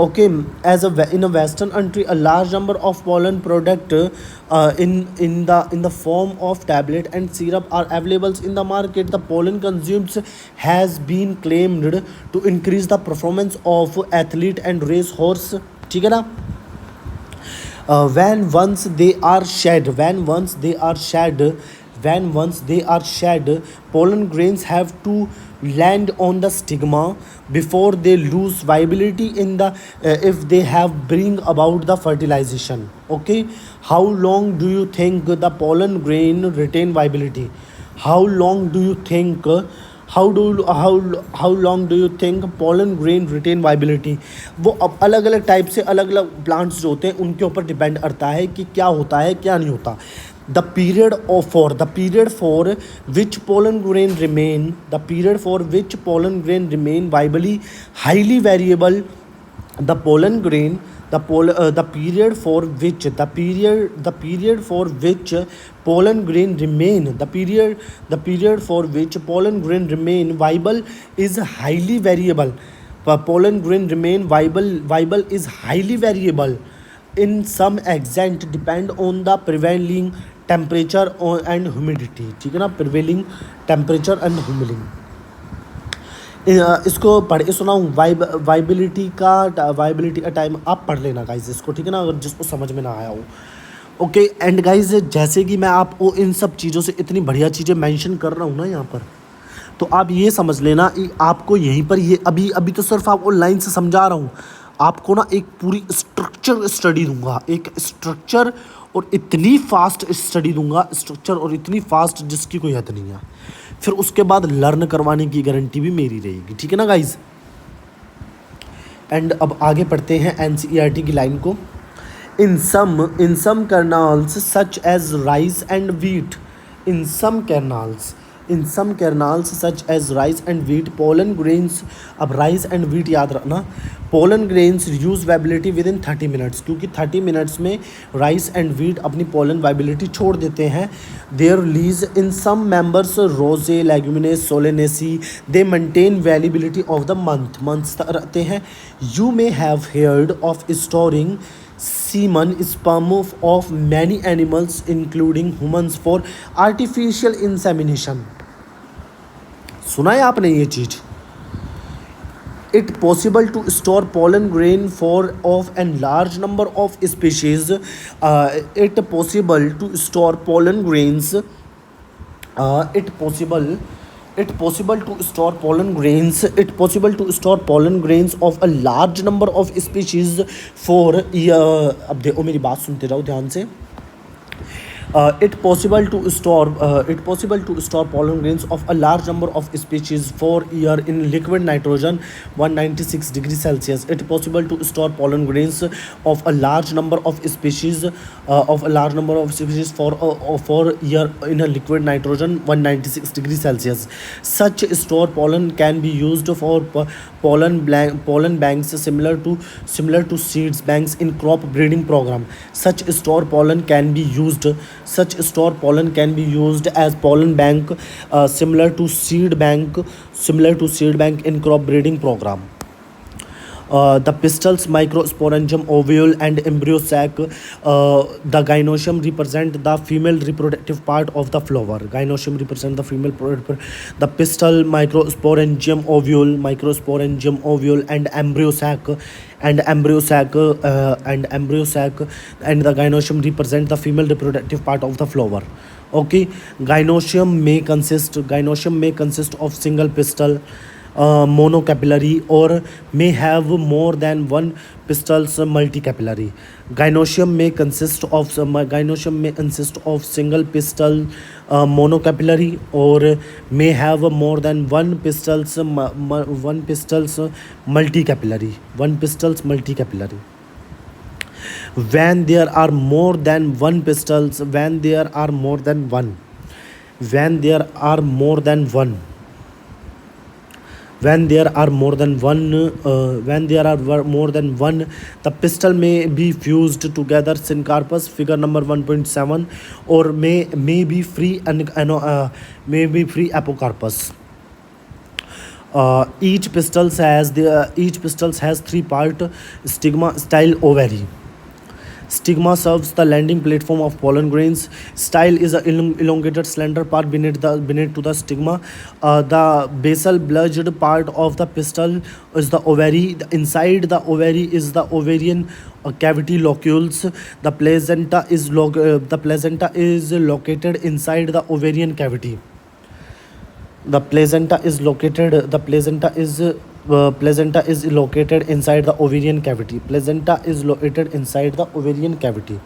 Okay, in a western country, a large number of pollen product in the form of tablet and syrup are available in the market. The pollen consumed has been claimed to increase the performance of athlete and race horse, ठीक है ना। When once they are shed, pollen grains have to land on the stigma before they lose viability in the if they have bring about the fertilization. Okay, how long do you think the pollen grain retain viability? How long do you think pollen grain retain viability? वो अब अलग अलग type से अलग अलग plants जो होते हैं उनके ऊपर डिपेंड करता है कि क्या होता है क्या नहीं होता। The period for which pollen grain remain viably highly variable. The period for which pollen grain remain viable is highly variable. Pollen grain remain viable is highly variable in some extent depend on the prevailing temperature and humidity, ठीक है ना। prevailing temperature and humidity, इसको पढ़ के सुनाऊँ। Viability का time आप पढ़ लेना गाइज इसको, ठीक है ना, अगर जिसको समझ में ना आया हो। ओके, एंड गाइज जैसे कि मैं आपको इन सब चीज़ों से इतनी बढ़िया चीज़ें मेंशन कर रहा हूँ ना यहाँ पर, तो आप ये समझ लेना कि आपको यहीं पर ये अभी तो सिर्फ आपको लाइन से समझा रहा हूँ, आपको ना एक पूरी स्ट्रक्चर स्टडी दूंगा, एक स्ट्रक्चर और इतनी फास्ट स्टडी दूंगा, स्ट्रक्चर और इतनी फास्ट जिसकी कोई हद नहीं है। फिर उसके बाद लर्न करवाने की गारंटी भी मेरी रहेगी, ठीक है ना गाइज। एंड अब आगे पढ़ते हैं एनसीईआरटी की लाइन को। In some kernels such as rice and wheat, in some kernels such as rice and wheat, pollen grains, अब rice and wheat याद रखना, pollen grains use viability within 30 minutes, क्योंकि 30 minutes में rice and wheat अपनी pollen viability छोड़ देते हैं। Their release in some members rose, leguminous, solanaceae, they maintain viability of the months तक रहते हैं। You may have heard of storing semen sperm of many animals including humans for artificial insemination, सुना है आपने ये चीज। It possible to store pollen grain of a large number of species. It possible to store pollen grains. It possible to store pollen grains of a large number of species for अब देखो मेरी बात सुनते रहो ध्यान से। It possible to store pollen grains of a large number of species for year in liquid nitrogen 196 degrees Celsius. It possible to store pollen grains of a large number of species for year in a liquid nitrogen 196 degrees Celsius. Such stored pollen can be used for pollen banks similar to seeds banks in crop breeding program. Such stored pollen can be used as pollen bank similar to seed bank in crop breeding program. The pistils, microsporangium, ovule, and embryo sac. The gynoecium represent the female reproductive part of the flower. Gynoecium represent the female. The pistil, microsporangium, ovule, and embryo sac, and the gynoecium represent the female reproductive part of the flower. Okay, gynoecium may consist of single pistil, monocapillary, or may have more than one pistils, multicapillary. Gynoecium may consist of single pistil, monocapillary, or may have more than one pistils, multicapillary. When there are more than one pistils, when there are more than one, the pistil may be fused together. Syncarpus, figure number 1.7, or may be free apocarpus. Each pistil has three-part stigma, style, ovary. Stigma serves the landing platform of pollen grains. Style is an elongated slender part beneath to the stigma. The basal bulged part of the pistil is the ovary. Inside the ovary is the ovarian cavity locules. The placenta is located inside the ovarian cavity. The placenta is located inside the ovarian cavity.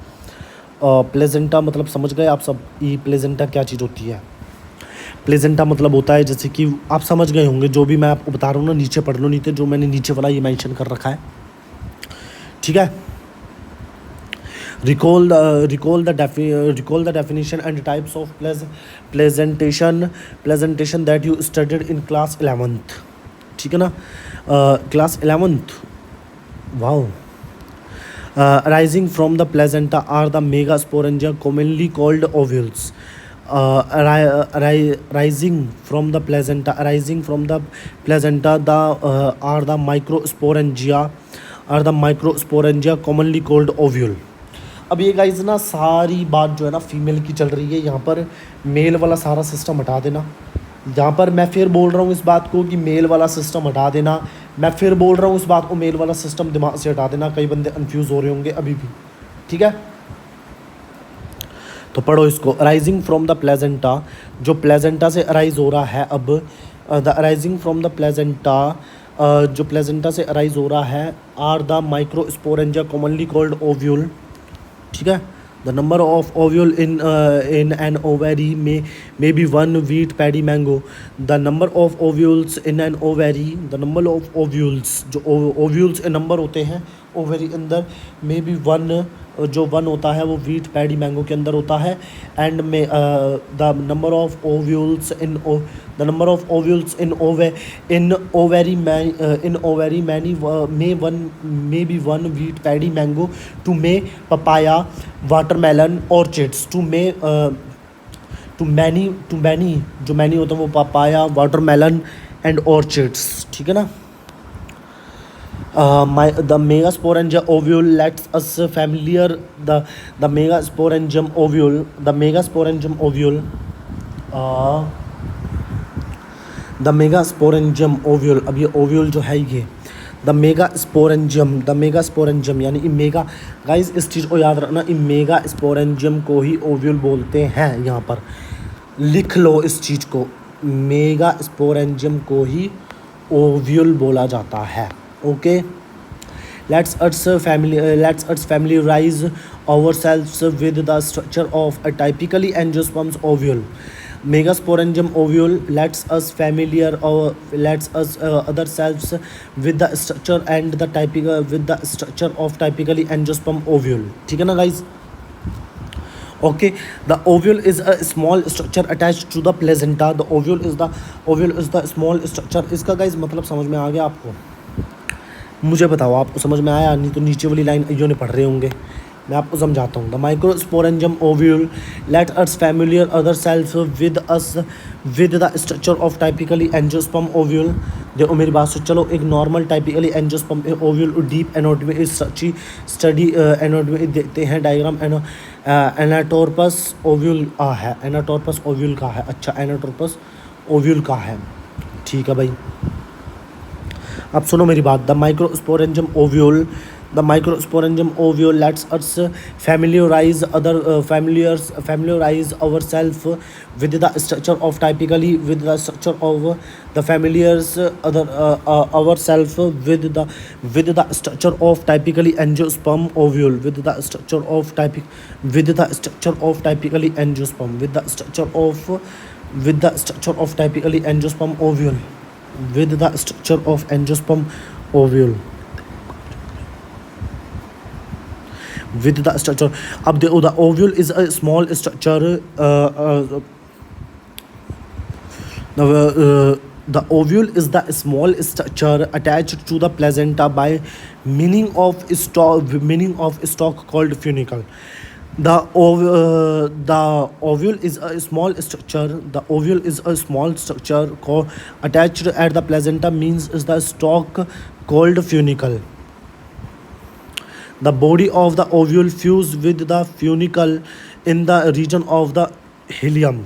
Placenta मतलब समझ गए आप सब, ये placenta क्या चीज़ होती है? Placenta मतलब होता है, जैसे कि आप समझ गए होंगे, जो भी मैं आपको बता रहा हूँ ना, नीचे पढ़ लो, नहीं तो जो मैंने नीचे वाला ये मेंशन कर रखा है, ठीक है. Recall the definition and types of presentation that you studied in class 11th. ठीक है ना, class 11th. Wow. Arising from the placenta are the megasporangia, commonly called ovules. Rising from the placenta are the microsporangia, commonly called ovule. अब ये guys ना सारी बात जो है ना फीमेल की चल रही है, यहाँ पर मेल वाला सारा सिस्टम हटा देना. यहाँ पर मैं फिर बोल रहा हूँ इस बात को कि मेल वाला सिस्टम हटा देना. मैं फिर बोल रहा हूँ इस बात को, मेल वाला सिस्टम दिमाग से हटा देना. कई बंदे कन्फ्यूज़ हो रहे होंगे अभी भी, ठीक है. तो पढ़ो इसको. राइजिंग फ्रॉम द प्लेजेंटा, जो प्लेजेंटा से अराइज हो रहा है, अब the arising from the placenta, जो प्लेजेंटा से अराइज हो रहा है, are the microsporangia, commonly called ovule. ठीक है. The number of ovule in an ovary may be one wheat paddy mango. The number of ovules in an ovary, the number of ovules, जो ovules के number होते हैं ovary अंदर, may be one, जो one होता है वो wheat paddy mango के अंदर होता है. And may the number of ovules in ovary may be one wheat paddy mango to may papaya, watermelon, orchids. To many, जो many होता है वो papaya, watermelon and orchids. ठीक है ना. The megasporangia ovule lets us familiar the megasporangium ovule. The megasporangium ovule, अब ये ovule जो है ये द मेगास्पोरेंजियम यानी मेगा, गाइज इस चीज़ को याद रखना, मेगास्पोरेंजियम को ही ओव्यूल बोलते हैं. यहाँ पर लिख लो इस चीज़ को, मेगास्पोरेंजियम को ही ओव्यूल बोला जाता है. Okay. Let's us familiarize ourselves with the structure of a typically angiosperm's ovule. Megasporangium ovule. Let's us ourselves with the structure and the typical with the structure of typically angiosperm ovule. ठीक है ना guys? Okay, the ovule is a small structure attached to the placenta. The ovule is the small structure. इसका guys मतलब समझ में आ गया आपको? मुझे बताओ आपको समझ में आया? नहीं तो नीचे वाली लाइन अयो ने पढ़ रहे होंगे, मैं आपको समझाता हूँ. The microsporangium ovule. Let us familiar other self with the structure of typically angiosperm ovule. देखो मेरी बात से चलो, एक normal typically angiosperm ovule deep anatomy study anatomy देखते हैं. डायग्राम एनाटोर्पस ओव्यूल है. एनाटोर्पस ओव्यूल का है. अच्छा, एनाटोर्पस ओव्यूल का है. ठीक है भाई, अब सुनो मेरी बात. The microsporangium ovule let's us familiarize ourselves with the structure of typically with the structure of the familiars other ourselves with the structure of typically angiosperm ovule with the structure of typically angiosperm with the structure of typically angiosperm ovule with the structure of angiosperm ovule with the structure. अब देखो, the ovule is a small structure. The ovule is the small structure attached to the placenta by meaning of stalk called funicle. The ovule is a small structure. The ovule is a small structure attached at the placenta means is the stalk called funicle. The body of the ovule fused with the funicle in the region of the hilum.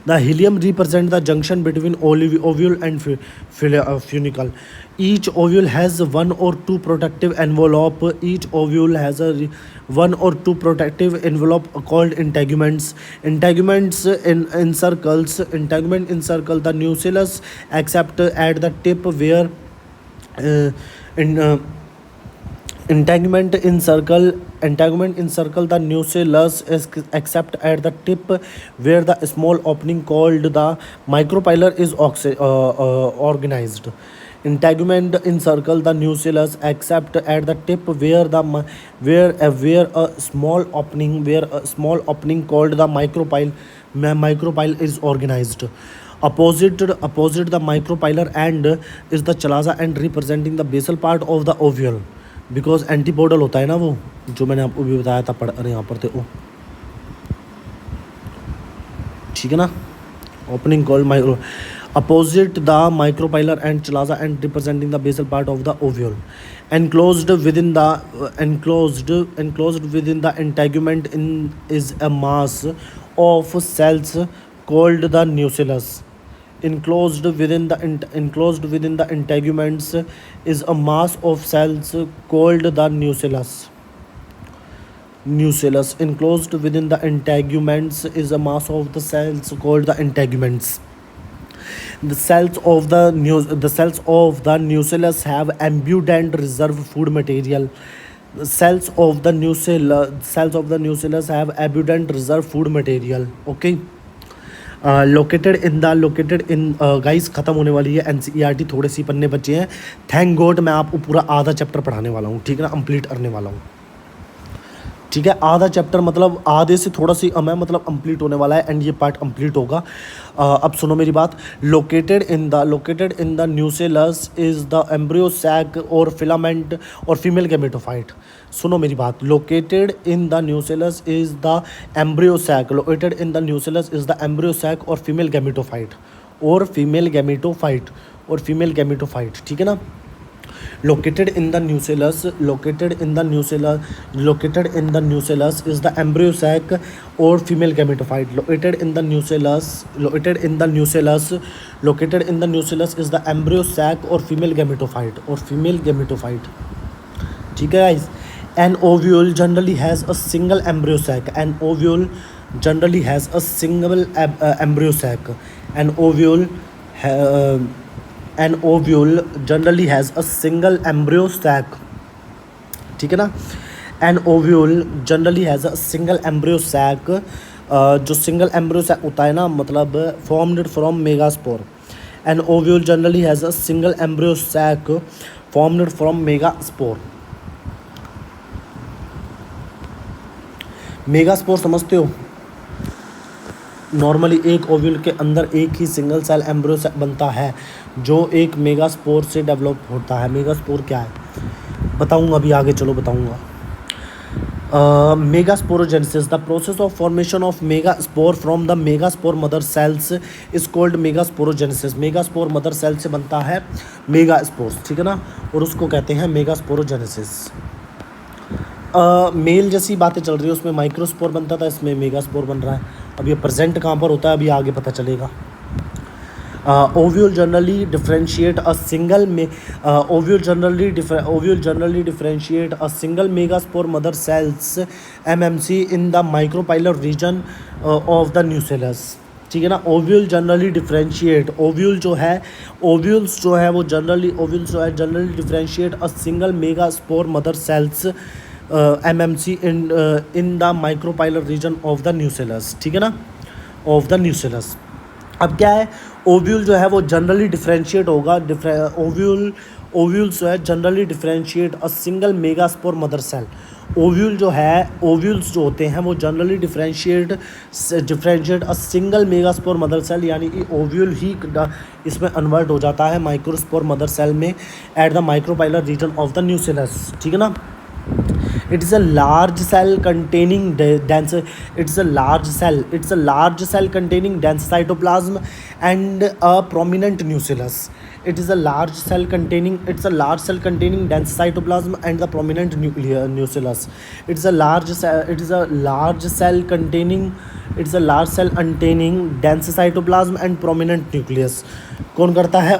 The hilum represents the junction between ovule and funicle. Each ovule has one or two protective envelope. Each ovule has one or two protective envelope called integuments. Integuments encircle the nucleus except at the tip where Integument encircle the nucleus except at the tip where the small opening called the micropyle is organized. Integument encircle the nucleus except at the tip where a small opening called the micropyle is organized. Opposite the micropylar end is the chalaza end representing the basal part of the ovule. Because antipodal होता है ना वो, जो मैंने आपको भी बताया था पढ़ यहाँ पर थे वो. ठीक है ना. Opening called micro opposite the micropylar end chalaza and representing the basal part of the ovule. enclosed within the integument is a mass of cells called the nucleus. Enclosed within the integuments is a mass of cells called the nucleus. Enclosed within the integuments is a mass of the cells called the integuments. The cells of the nucleus have abundant reserve food material. The cells of the nucleus have abundant reserve food material. Okay. Located in guys ख़त्म होने वाली है NCERT. थोड़े सी पन्ने बचे हैं. Thank God मैं आपको पूरा आधा चैप्टर पढ़ाने वाला हूँ. ठीक है ना, कंप्लीट करने वाला हूँ. ठीक है, आधा चैप्टर मतलब आधे से थोड़ा सी मतलब कंप्लीट होने वाला है एंड ये पार्ट कंप्लीट होगा. अब सुनो मेरी बात. Located in the nucellus is the embryo sac और फिलामेंट और फीमेल गैमेटोफाइट. सुनो मेरी बात. Located in the nucellus is the embryo sac. Located in the nucellus is the embryo sac और फीमेल गैमेटोफाइट. ठीक है ना. located in the nucleus is the embryo sac or female gametophyte. Located in the nucleus is the embryo sac or female gametophyte. ठीक है guys. An ovule generally has a single embryo sac. An ovule generally has a single embryo sac. An ovule generally has a single embryo sac. ठीक है ना। An ovule generally has a single embryo sac, जो single embryo sac होता है ना, मतलब formed from megaspore. An ovule generally has a single embryo sac formed from megaspore. Megaspore समझते हो? नॉर्मली एक ओव्यूल के अंदर एक ही सिंगल सेल एम्ब्रियो सैक बनता है जो एक मेगास्पोर से डेवलप होता है। मेगास्पोर क्या है बताऊंगा अभी आगे, चलो बताऊंगा। Megasporogenesis, the process of formation of megaspore from the megaspore mother cells is called megasporogenesis. Megaspore mother cell से बनता है मेगास्पोर्स, ठीक है ना, और उसको कहते हैं मेगास्पोरोजेनेसिस। मेल जैसी बातें चल रही है, उसमें माइक्रोस्पोर बनता था, इसमें मेगास्पोर बन रहा है। अब ये प्रेजेंट कहाँ पर होता है अभी आगे पता चलेगा। Ovule generally differentiate a single में ovule generally differentiate a single megaspore mother cells MMC in the micropylar region of the nucellus, ठीक है ना। ओव्यूल जनरली डिफरेंशिएट, ओव्यूल्स जो है वो generally differentiate a single megaspore mother cells MMC in the micropylar region of the nucellus, ठीक है ना, of the nucellus. अब क्या है, ओव्यूल जो है वो जनरली डिफरेंशिएट होगा, ओव्यूल्स जो है generally differentiate a single megaspore mother cell. Ovules जो होते हैं वो generally differentiate a single megaspore mother cell, यानी कि ओव्यूल ही इसमें कन्वर्ट हो जाता है माइक्रोस्पोर मदर सेल में at the micropylar region of the nucellus, ठीक है ना। It is a large cell containing dense. It's a large cell containing dense cytoplasm and a prominent nucleus. It is a large cell containing dense cytoplasm and the prominent nucleus. It's a large cell containing dense cytoplasm and prominent nucleus. कौन करता है?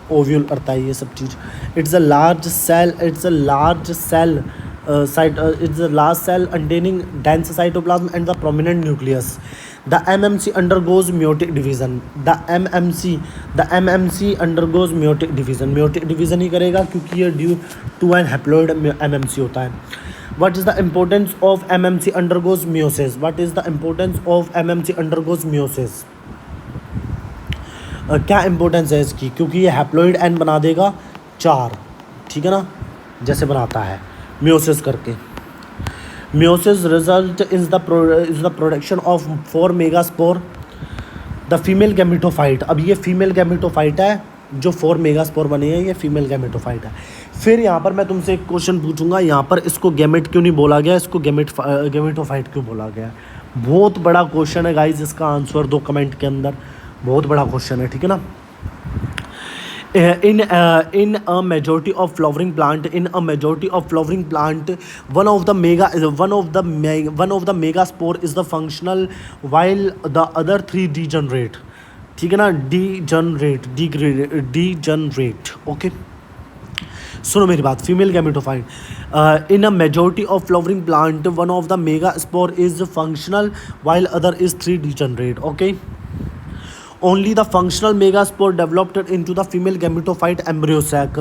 Ovule करता है ये सब चीज़। It's a large cell containing dense cytoplasm and the prominent nucleus. The MMC undergoes meiotic division. The MMC undergoes meiotic division. Meiotic division ही करेगा क्योंकि ये due to an haploid MMC होता है। What is the importance of MMC undergoes meiosis? What is the importance of MMC undergoes meiosis? क्या importance है इसकी? क्योंकि ये हैप्लॉइड एन बना देगा 4, ठीक है ना, जैसे बनाता है मियोसिस करके। Meiosis result is the production of 4 megaspore the female gametophyte. अब ये फीमेल गैमेटोफाइट है जो 4 मेगास्पोर बने हैं, ये फीमेल गैमेटोफाइट है। फिर यहाँ पर मैं तुमसे एक क्वेश्चन पूछूंगा, यहाँ पर इसको गैमेट क्यों नहीं बोला गया, इसको गैमेटोफाइट क्यों बोला गया? बहुत बड़ा क्वेश्चन है गाइज, इसका आंसर दो कमेंट के अंदर, बहुत बड़ा क्वेश्चन है, ठीक है ना। In a majority of flowering plant, one of the megaspore is the functional while the other 3 degenerate, ठीक है ना, degenerate, ओके। सुनो मेरी बात, female gametophyte in a majority of flowering plant one of the megaspore is functional while other is 3 degenerate, okay. Only the functional megaspore developed into the female gametophyte embryo sac.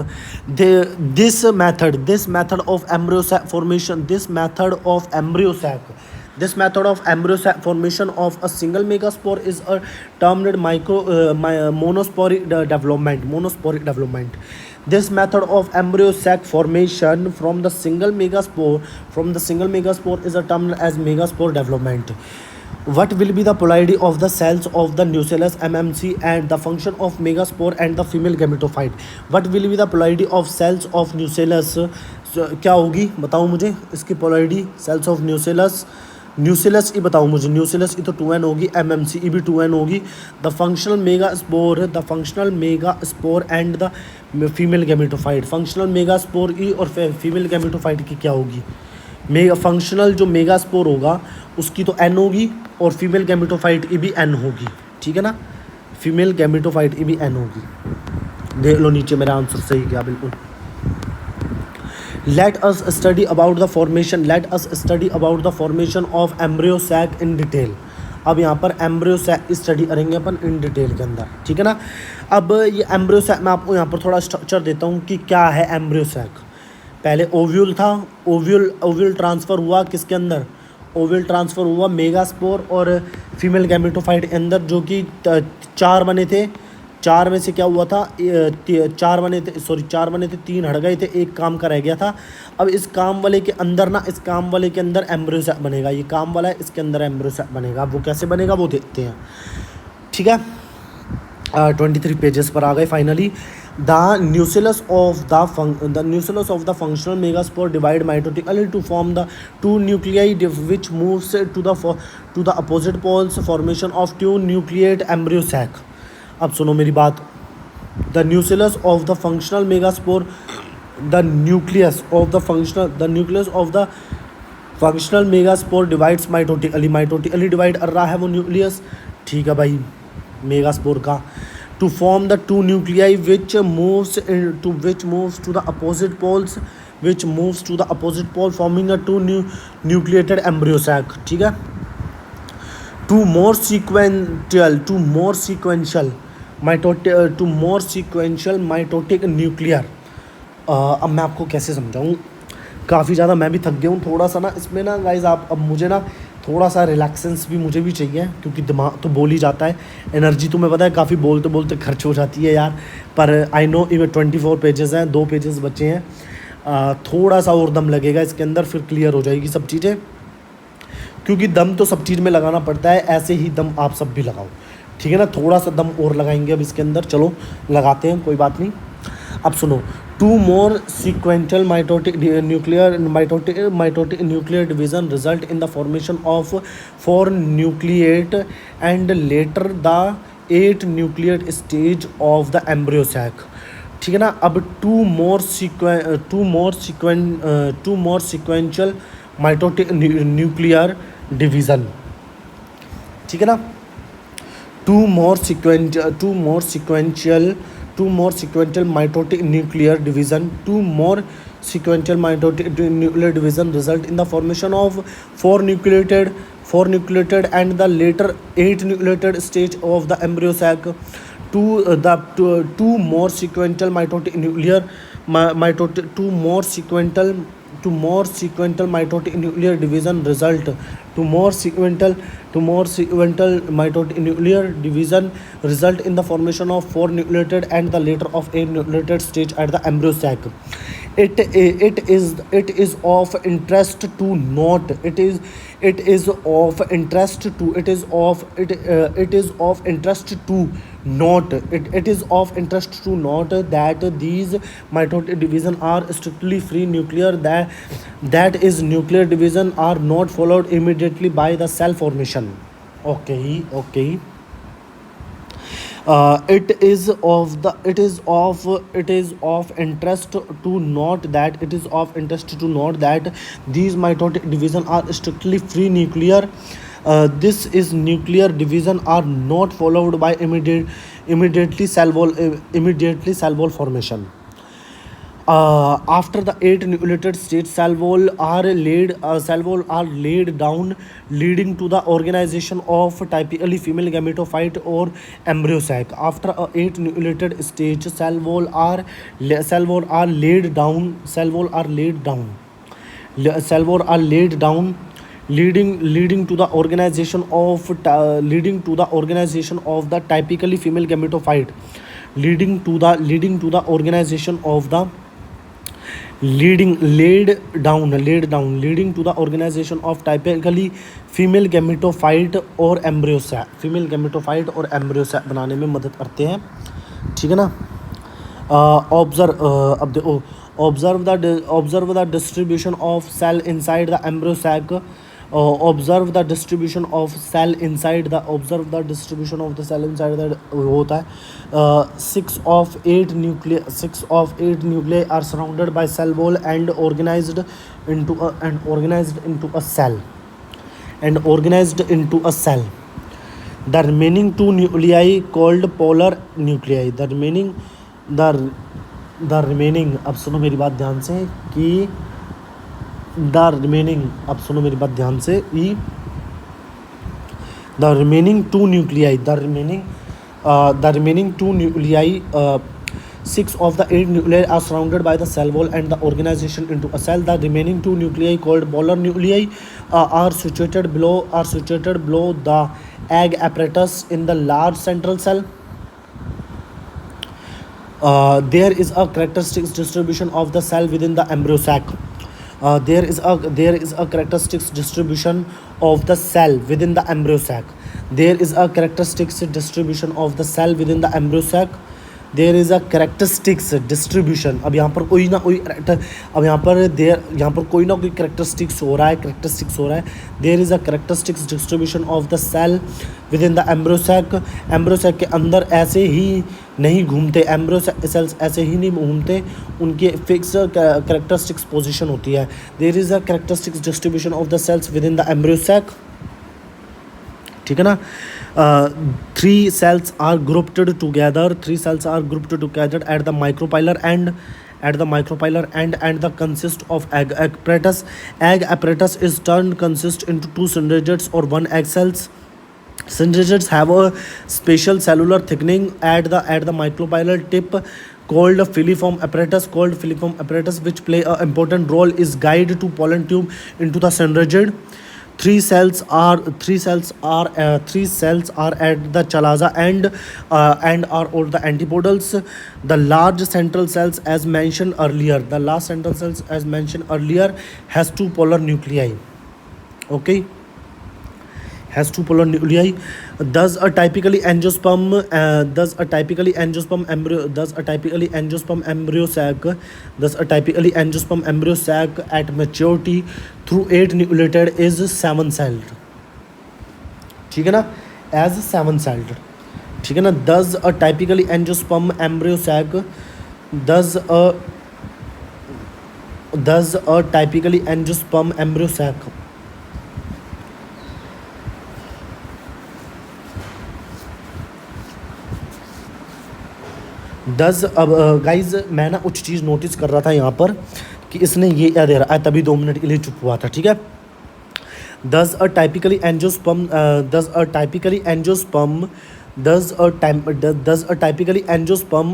This method of embryo sac formation, this method of embryo sac formation of a single megaspore is a termed monosporic development. This method of embryo sac formation from the single megaspore is a termed as megaspore development. What will be the polarity of the cells of the nucellus MMC and the function of megaspore and the female gametophyte? What will be the polarity of cells of nucellus? क्या होगी बताओ मुझे इसकी polarity cells of nucellus ही बताओ मुझे। nucellus ही तो 2n होगी, MMC ही भी 2n होगी। The functional megaspore and the female gametophyte, functional megaspore ही और female gametophyte की क्या होगी? फंक्शनल जो मेगास्पोर होगा उसकी तो एन होगी और फीमेल गैमेटोफाइट की भी एन होगी, ठीक है ना, फीमेल गैमेटोफाइट की भी एन होगी। देख लो नीचे मेरा आंसर सही क्या, बिल्कुल। Let us study about the formation of embryo sac in detail. अब यहाँ पर एम्ब्रियो सैक की स्टडी करेंगे अपन इन डिटेल के अंदर, ठीक है ना। अब ये एम्ब्रियो सैक मैं आपको यहाँ पर थोड़ा स्ट्रक्चर देता हूँ कि क्या है एम्ब्रियो सैक। पहले ओव्यूल था, ओव्यूल ट्रांसफ़र हुआ किसके अंदर, ओव्यूल ट्रांसफ़र हुआ मेगास्पोर और फीमेल गैमेटोफाइट के अंदर, जो कि 4 बने थे। 4 में से क्या हुआ था, 4 बने थे, 3 हट गए थे, एक काम का रह गया था। अब इस काम वाले के अंदर ना, इस काम वाले के अंदर एम्ब्रियो सैक बनेगा, ये काम वाला है, इसके अंदर एम्ब्रियो सैक बनेगा। वो कैसे बनेगा वो देखते हैं, ठीक है। 23 पेजेस पर आ गए finally. The nucleus of the functional megaspore divide mitotically to form the 2 nuclei which moves to the opposite poles, formation of 2 nucleate embryo sac. अब सुनो मेरी बात। The nucleus of the functional megaspore, the nucleus of the functional megaspore divides mitotically divide कर रहा है वो nucleus, ठीक है भाई, मेगास्पोर का। To form the 2 nuclei which moves to the opposite poles, forming a 2 nucleated embryo sac, ठीक है। Two more sequential mitotic nuclear. अब मैं आपको कैसे समझाऊँ, काफ़ी ज़्यादा मैं भी थक गया हूँ थोड़ा सा ना इसमें ना गाइज। आप अब मुझे ना थोड़ा सा रिलैक्सेंस भी मुझे भी चाहिए, क्योंकि दिमाग तो बोल ही जाता है, एनर्जी तुम्हें पता है काफ़ी बोलते बोलते खर्च हो जाती है यार। पर आई नो इवन 24 पेजेस हैं, 2 पेजेस बचे हैं, थोड़ा सा और दम लगेगा इसके अंदर, फिर क्लियर हो जाएगी सब चीज़ें, क्योंकि दम तो सब चीज़ में लगाना पड़ता है, ऐसे ही दम आप सब भी लगाओ, ठीक है ना। थोड़ा सा दम और लगाएंगे अब इसके अंदर, चलो लगाते हैं, कोई बात नहीं। अब सुनो, 2 more sequential mitotic nuclear division result in the formation of 4 nucleate and later the 8 nucleate stage of the embryo sac, ठीक है ना। अब 2 more sequential mitotic nuclear division, ठीक है ना। 2 more sequential mitotic nuclear division result in the formation of 4 nucleated and the later 8 nucleated stage of the embryo sac. Two more sequential mitotic nuclear division result in the formation of 4 nucleated and the later of 8 nucleated stage at the embryo sac. It is of interest to note that these mitotic division are strictly free nuclear, that is nuclear division are not followed immediately by the cell formation. Okay. It is of interest to note that these mitotic division are strictly free nuclear. This is nuclear division are not followed by immediately cell wall formation. After the 8 nucleated stage, cell wall are laid down, leading to the organization of typically female gametophyte or embryo sac. After a 8 nucleated stage, cell wall are laid down, leading to the organization of the typically female gametophyte, leading to the organization of the laid down leading to the organization of typically female gametophyte और embryo sac, female gametophyte और embryo sac बनाने में मदद करते हैं, ठीक है ना। observe the distribution of cell inside the embryo sac. Observe the distribution of cell inside the होता है 6 of 8 nuclei are surrounded by cell wall and organized into a cell. The remaining 2 nuclei called polar nuclei. The remaining अब सुनो मेरी बात ध्यान से कि the remaining two nuclei 6 of the 8 nuclei are surrounded by the cell wall and the organization into a cell. The remaining 2 nuclei called polar nuclei are situated below the egg apparatus in the large central cell. There is a characteristic distribution of the cell within the embryo sac. There is a characteristic distribution of the cell within the embryo sac. There is a characteristic distribution of the cell within the embryo sac. There is a characteristics distribution. अब यहाँ पर कोई ना कोई characteristics हो रहा है. There is a characteristics distribution of the cell within the embryo sac. Embryo sac के अंदर ऐसे ही नहीं घूमते, embryo cells ऐसे ही नहीं घूमते, उनकी फिक्स characteristics position होती है. There is a characteristics distribution of the cells within the embryo sac. ठीक है ना. 3 cells are grouped together at the micropylar end and the consist of egg apparatus. Egg apparatus is consist into 2 syndroids or 1 egg cells. Syndroids have a special cellular thickening at the micropylar tip called filiform apparatus, which play an important role is guide to pollen tube into the syndroid. 3 cells are at the chalaza end and are all the antipodals. The large central cells as mentioned earlier has 2 polar nuclei. Okay, has 2 polar nuclei. Thus a typically angiosperm embryo sac at maturity through 8 nucleated is 7-celled. ठीक है ना, as 7-celled. ठीक है ना. Thus a typically angiosperm embryo sac guys मैं ना कुछ चीज़ notice कर रहा था यहाँ पर कि इसने ये क्या दे रहा है, तभी 2 मिनट के लिए चुप हुआ था. ठीक है. Thus a typically angiosperm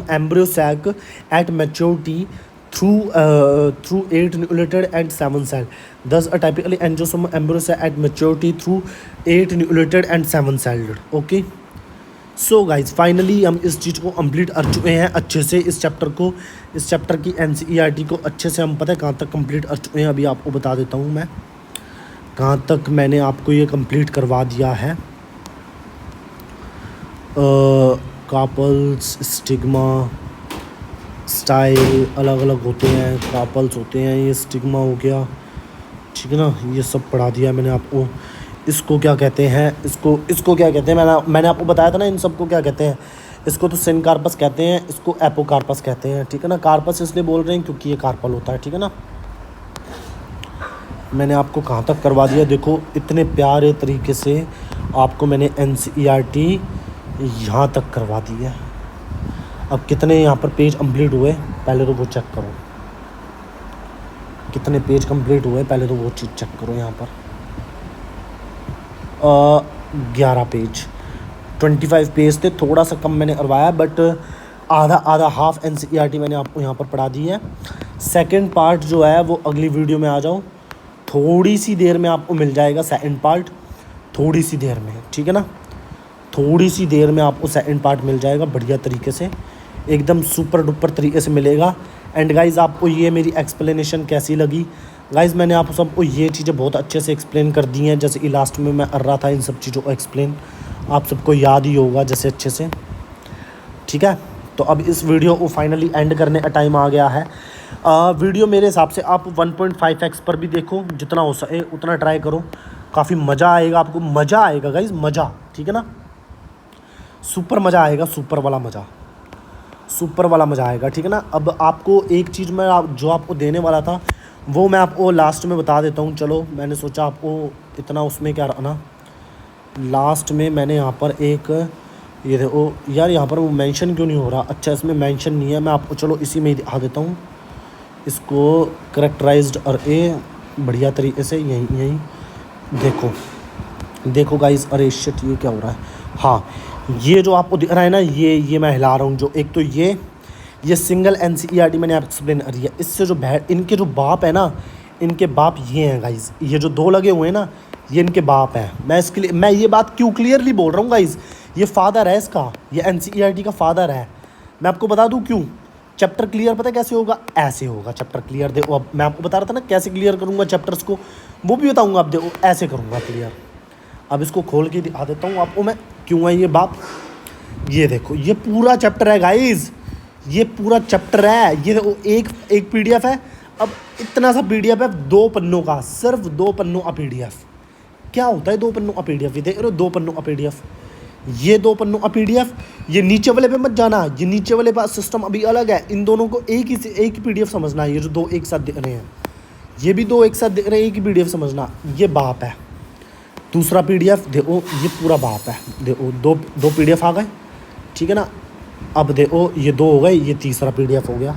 embryo sac at maturity through 8 nucleated and 7-celled. Thus a typically angiosperm embryo sac at maturity through 8 nucleated and 7-celled. Okay. So guys finally हम इस चीज़ को कंप्लीट कर चुके हैं अच्छे से. इस चैप्टर की NCERT को अच्छे से हम पता है कहाँ तक कंप्लीट कर चुके हैं. अभी आपको बता देता हूँ मैं कहाँ तक मैंने आपको ये कंप्लीट करवा दिया है. कार्पल्स, स्टिग्मा, स्टाइल अलग अलग होते हैं. कार्पल्स होते हैं, ये स्टिग्मा हो गया. ठीक है ना, ये सब पढ़ा दिया मैंने आपको. इसको क्या कहते हैं, इसको क्या कहते हैं, मैंने आपको बताया था ना इन सबको क्या कहते हैं. इसको तो सिनकार्पस कहते हैं, इसको एपोकार्पस कहते हैं. ठीक है ना. कार्पस इसलिए बोल रहे हैं क्योंकि ये कार्पल होता है. ठीक है ना. मैंने आपको कहाँ तक करवा दिया देखो, इतने प्यारे तरीके से आपको मैंने NCERT यहाँ तक करवा दी है. अब कितने यहाँ पर पेज कंप्लीट हुए पहले तो वो चेक करो, कितने पेज कंप्लीट हुए पहले तो वो चीज़ चेक करो. यहाँ पर 11 पेज, 25 पेज थे. थोड़ा सा कम मैंने करवाया बट आधा हाफ NCERT मैंने आपको यहाँ पर पढ़ा दी है. सेकंड पार्ट जो है वो अगली वीडियो में आ जाओ, थोड़ी सी देर में आपको मिल जाएगा सेकंड पार्ट. थोड़ी सी देर में, ठीक है ना, थोड़ी सी देर में आपको सेकंड पार्ट मिल जाएगा बढ़िया तरीके से, एकदम सुपर डुपर तरीके से मिलेगा. एंड गाइज़ आपको ये मेरी एक्सप्लेनेशन कैसी लगी गाइज़, मैंने आप सबको ये चीज़ें बहुत अच्छे से एक्सप्लेन कर दी हैं. जैसे कि लास्ट में मैं कर रहा था इन सब चीज़ों को एक्सप्लेन, आप सबको याद ही होगा जैसे अच्छे से. ठीक है. तो अब इस वीडियो को फाइनली एंड करने का टाइम आ गया है. वीडियो मेरे हिसाब से आप 1.5x पर भी देखो, जितना हो सके उतना ट्राई करो. काफ़ी मज़ा आएगा आपको, मज़ा आएगा गाइज़, मज़ा. ठीक है ना. सुपर मज़ा आएगा, सुपर वाला मज़ा आएगा. ठीक है ना. अब आपको एक चीज़ मैं जो आपको देने वाला था वो मैं आपको लास्ट में बता देता हूँ. चलो, मैंने सोचा आपको इतना उसमें क्या रहना, लास्ट में मैंने यहाँ पर एक ये देखो यार, यहाँ पर वो मेंशन क्यों नहीं हो रहा. अच्छा, इसमें मेंशन नहीं है. मैं आपको चलो इसी में ही दिखा देता हूँ. इसको करेक्टराइज्ड और बढ़िया तरीके से यहीं देखो गाइस. अरे शिट, ये क्या हो रहा है. हाँ, ये जो आपको दिख रहा है ना, ये मैं हिला रहा हूँ. जो एक तो ये सिंगल एनसीईआरटी मैंने आप एक्सप्लेन कर दिया। इससे जो इनके जो बाप है ना, इनके बाप ये हैं गाइज, ये जो दो लगे हुए हैं ना, ये इनके बाप हैं। मैं इसके लिए मैं ये बात क्यों क्लियरली बोल रहा हूँ गाइज, ये फादर है इसका, ये एनसीईआरटी का फादर है। मैं आपको बता दूँ क्यों। चैप्टर क्लियर पता है कैसे होगा, ऐसे होगा चैप्टर क्लियर। देखो अब मैं आपको बता रहा था ना कैसे क्लियर करूँगा चैप्टर्स को, वो भी बताऊँगा। अब देखो ऐसे करूँगा क्लियर। अब इसको खोल के दिखा देता हूँ आपको मैं, क्यों है ये बाप। ये देखो ये पूरा चैप्टर है गाइज, ये पूरा चैप्टर है। ये देखो एक पीडीएफ है। अब इतना सा पीडीएफ है 2 पन्नों का, सिर्फ 2 पन्नों का पीडीएफ। क्या होता है 2 पन्नों का पीडीएफ, ये देख रहे हो 2 पन्नों का पीडीएफ, ये 2 पन्नों का पीडीएफ। ये नीचे वाले पे मत जाना, ये नीचे वाले का सिस्टम अभी अलग है। इन दोनों को एक ही पीडीएफ समझना है। ये जो 2 एक साथ दिख रहे हैं, ये भी 2 एक साथ दिख रहे हैं, एक ही पीडीएफ समझना। ये बाप है। दूसरा पीडीएफ देखो, ये पूरा बाप है। देखो दो पीडीएफ आ गए, ठीक है ना। अब देखो ये 2 हो गए, ये तीसरा पीडीएफ हो गया,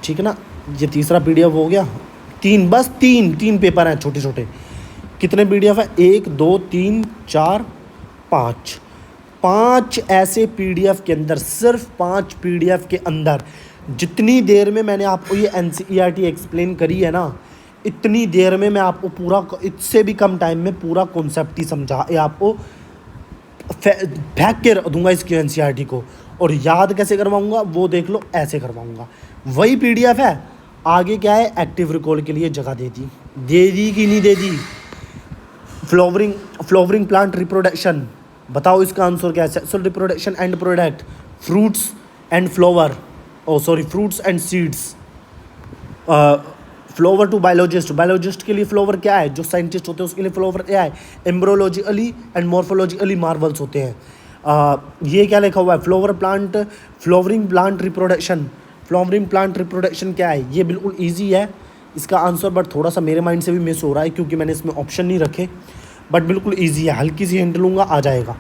ठीक है ना। ये तीसरा पीडीएफ हो गया। 3 बस 3 पेपर हैं छोटे छोटे। कितने पीडीएफ है, 1 2 3 4 5 ऐसे पीडीएफ के अंदर, सिर्फ 5 पीडीएफ के अंदर जितनी देर में मैंने आपको ये एनसीईआरटी एक्सप्लेन करी है ना, इतनी देर में मैं आपको पूरा, इससे भी कम टाइम में पूरा कॉन्सेप्ट ही समझा आपको फेंक के दूंगा इसकी एनसीईआरटी को। और याद कैसे करवाऊंगा वो देख लो, ऐसे करवाऊंगा। वही पीडीएफ है, आगे क्या है, एक्टिव रिकॉल के लिए जगह दे दी कि नहीं दे दी। फ्लावरिंग प्लांट रिप्रोडक्शन, बताओ इसका आंसर क्या है। Sexual reproduction and product, fruits and flower, fruits and seeds. Flower to biologist के लिए फ्लावर क्या है, जो साइंटिस्ट होते हैं उसके लिए फ्लावर क्या है, एम्ब्रोलॉजिकली एंड मॉर्फोलॉजिकली मार्वल्स होते हैं। ये क्या लिखा हुआ है, फ्लावरिंग प्लांट रिप्रोडक्शन क्या है। ये बिल्कुल ईजी है इसका आंसर, बट थोड़ा सा मेरे माइंड से भी मिस हो रहा है क्योंकि मैंने इसमें ऑप्शन नहीं रखे, बट बिल्कुल ईजी है। हल्की सी हिंट लूँगा आ जाएगा।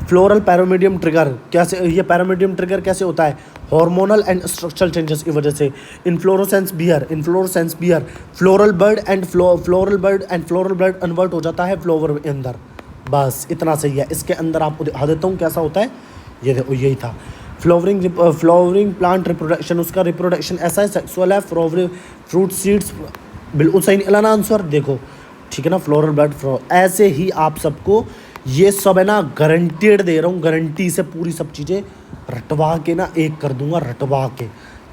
फ्लोरल पैरामीडियम ट्रिगर कैसे, ये पैरामीडियम ट्रिगर कैसे होता है, हार्मोनल एंड स्ट्रक्चरल चेंजेस की वजह से। Inflorescence bear, floral bud and floral bud convert हो जाता है फ्लोवर के अंदर। बस इतना सही है। इसके अंदर आपको दिखा देता हूँ कैसा होता है। ये देखो यही था फ्लावरिंग प्लांट रिप्रोडक्शन, उसका रिप्रोडक्शन ऐसा है, सेक्सुअल है। फ्रूट सीड्स बिल्कुल सही निकला ना आंसर, देखो ठीक है ना। फ्लोरल बर्ड ऐसे ही आप सबको ये सब है ना, गारंटेड दे रहा हूँ, गारंटी से पूरी सब चीज़ें रटवा के ना एक कर दूंगा, रटवा के,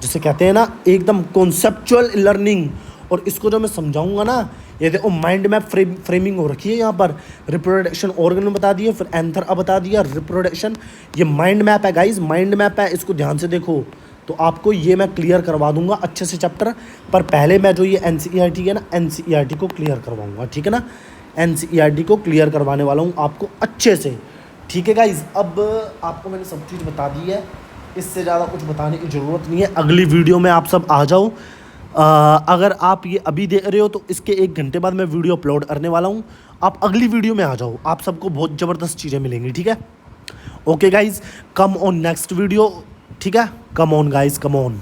जिसे कहते हैं ना एकदम कॉन्सेप्चुअल लर्निंग। और इसको जो मैं समझाऊंगा ना, ये देखो माइंड मैप फ्रेमिंग हो रखी है यहाँ पर। रिप्रोडक्शन ऑर्गन बता दिए, फिर एंथर अब बता दिया, रिप्रोडक्शन। ये माइंड मैप है गाइज, माइंड मैप है, इसको ध्यान से देखो तो आपको ये मैं क्लियर करवा दूंगा अच्छे से चैप्टर। पर पहले मैं जो ये एनसीईआरटी है ना, एनसीईआरटी को क्लियर करवाऊंगा, ठीक है ना। एनसीईआरटी को क्लियर करवाने वाला हूँ आपको अच्छे से, ठीक है गाइज। अब आपको मैंने सब चीज़ बता दी है, इससे ज़्यादा कुछ बताने की ज़रूरत नहीं है। अगली वीडियो में आप सब आ जाओ। अगर आप ये अभी देख रहे हो तो इसके 1 घंटे बाद मैं वीडियो अपलोड करने वाला हूँ। आप अगली वीडियो में आ जाओ, आप सबको बहुत ज़बरदस्त चीज़ें मिलेंगी, ठीक है। Okay guys, come on next video, ठीक है। Come on guys, come on.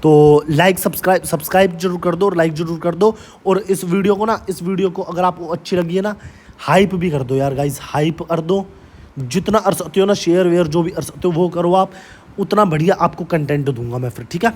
तो लाइक सब्सक्राइब जरूर कर दो और लाइक जरूर कर दो। और इस वीडियो को अगर आपको अच्छी लगी है ना, हाइप भी कर दो यार गाइज, हाइप कर दो। जितना कर सकते हो ना, शेयर वेयर जो भी कर सकते हो वो करो आप, उतना बढ़िया आपको कंटेंट दूंगा मैं फिर, ठीक है।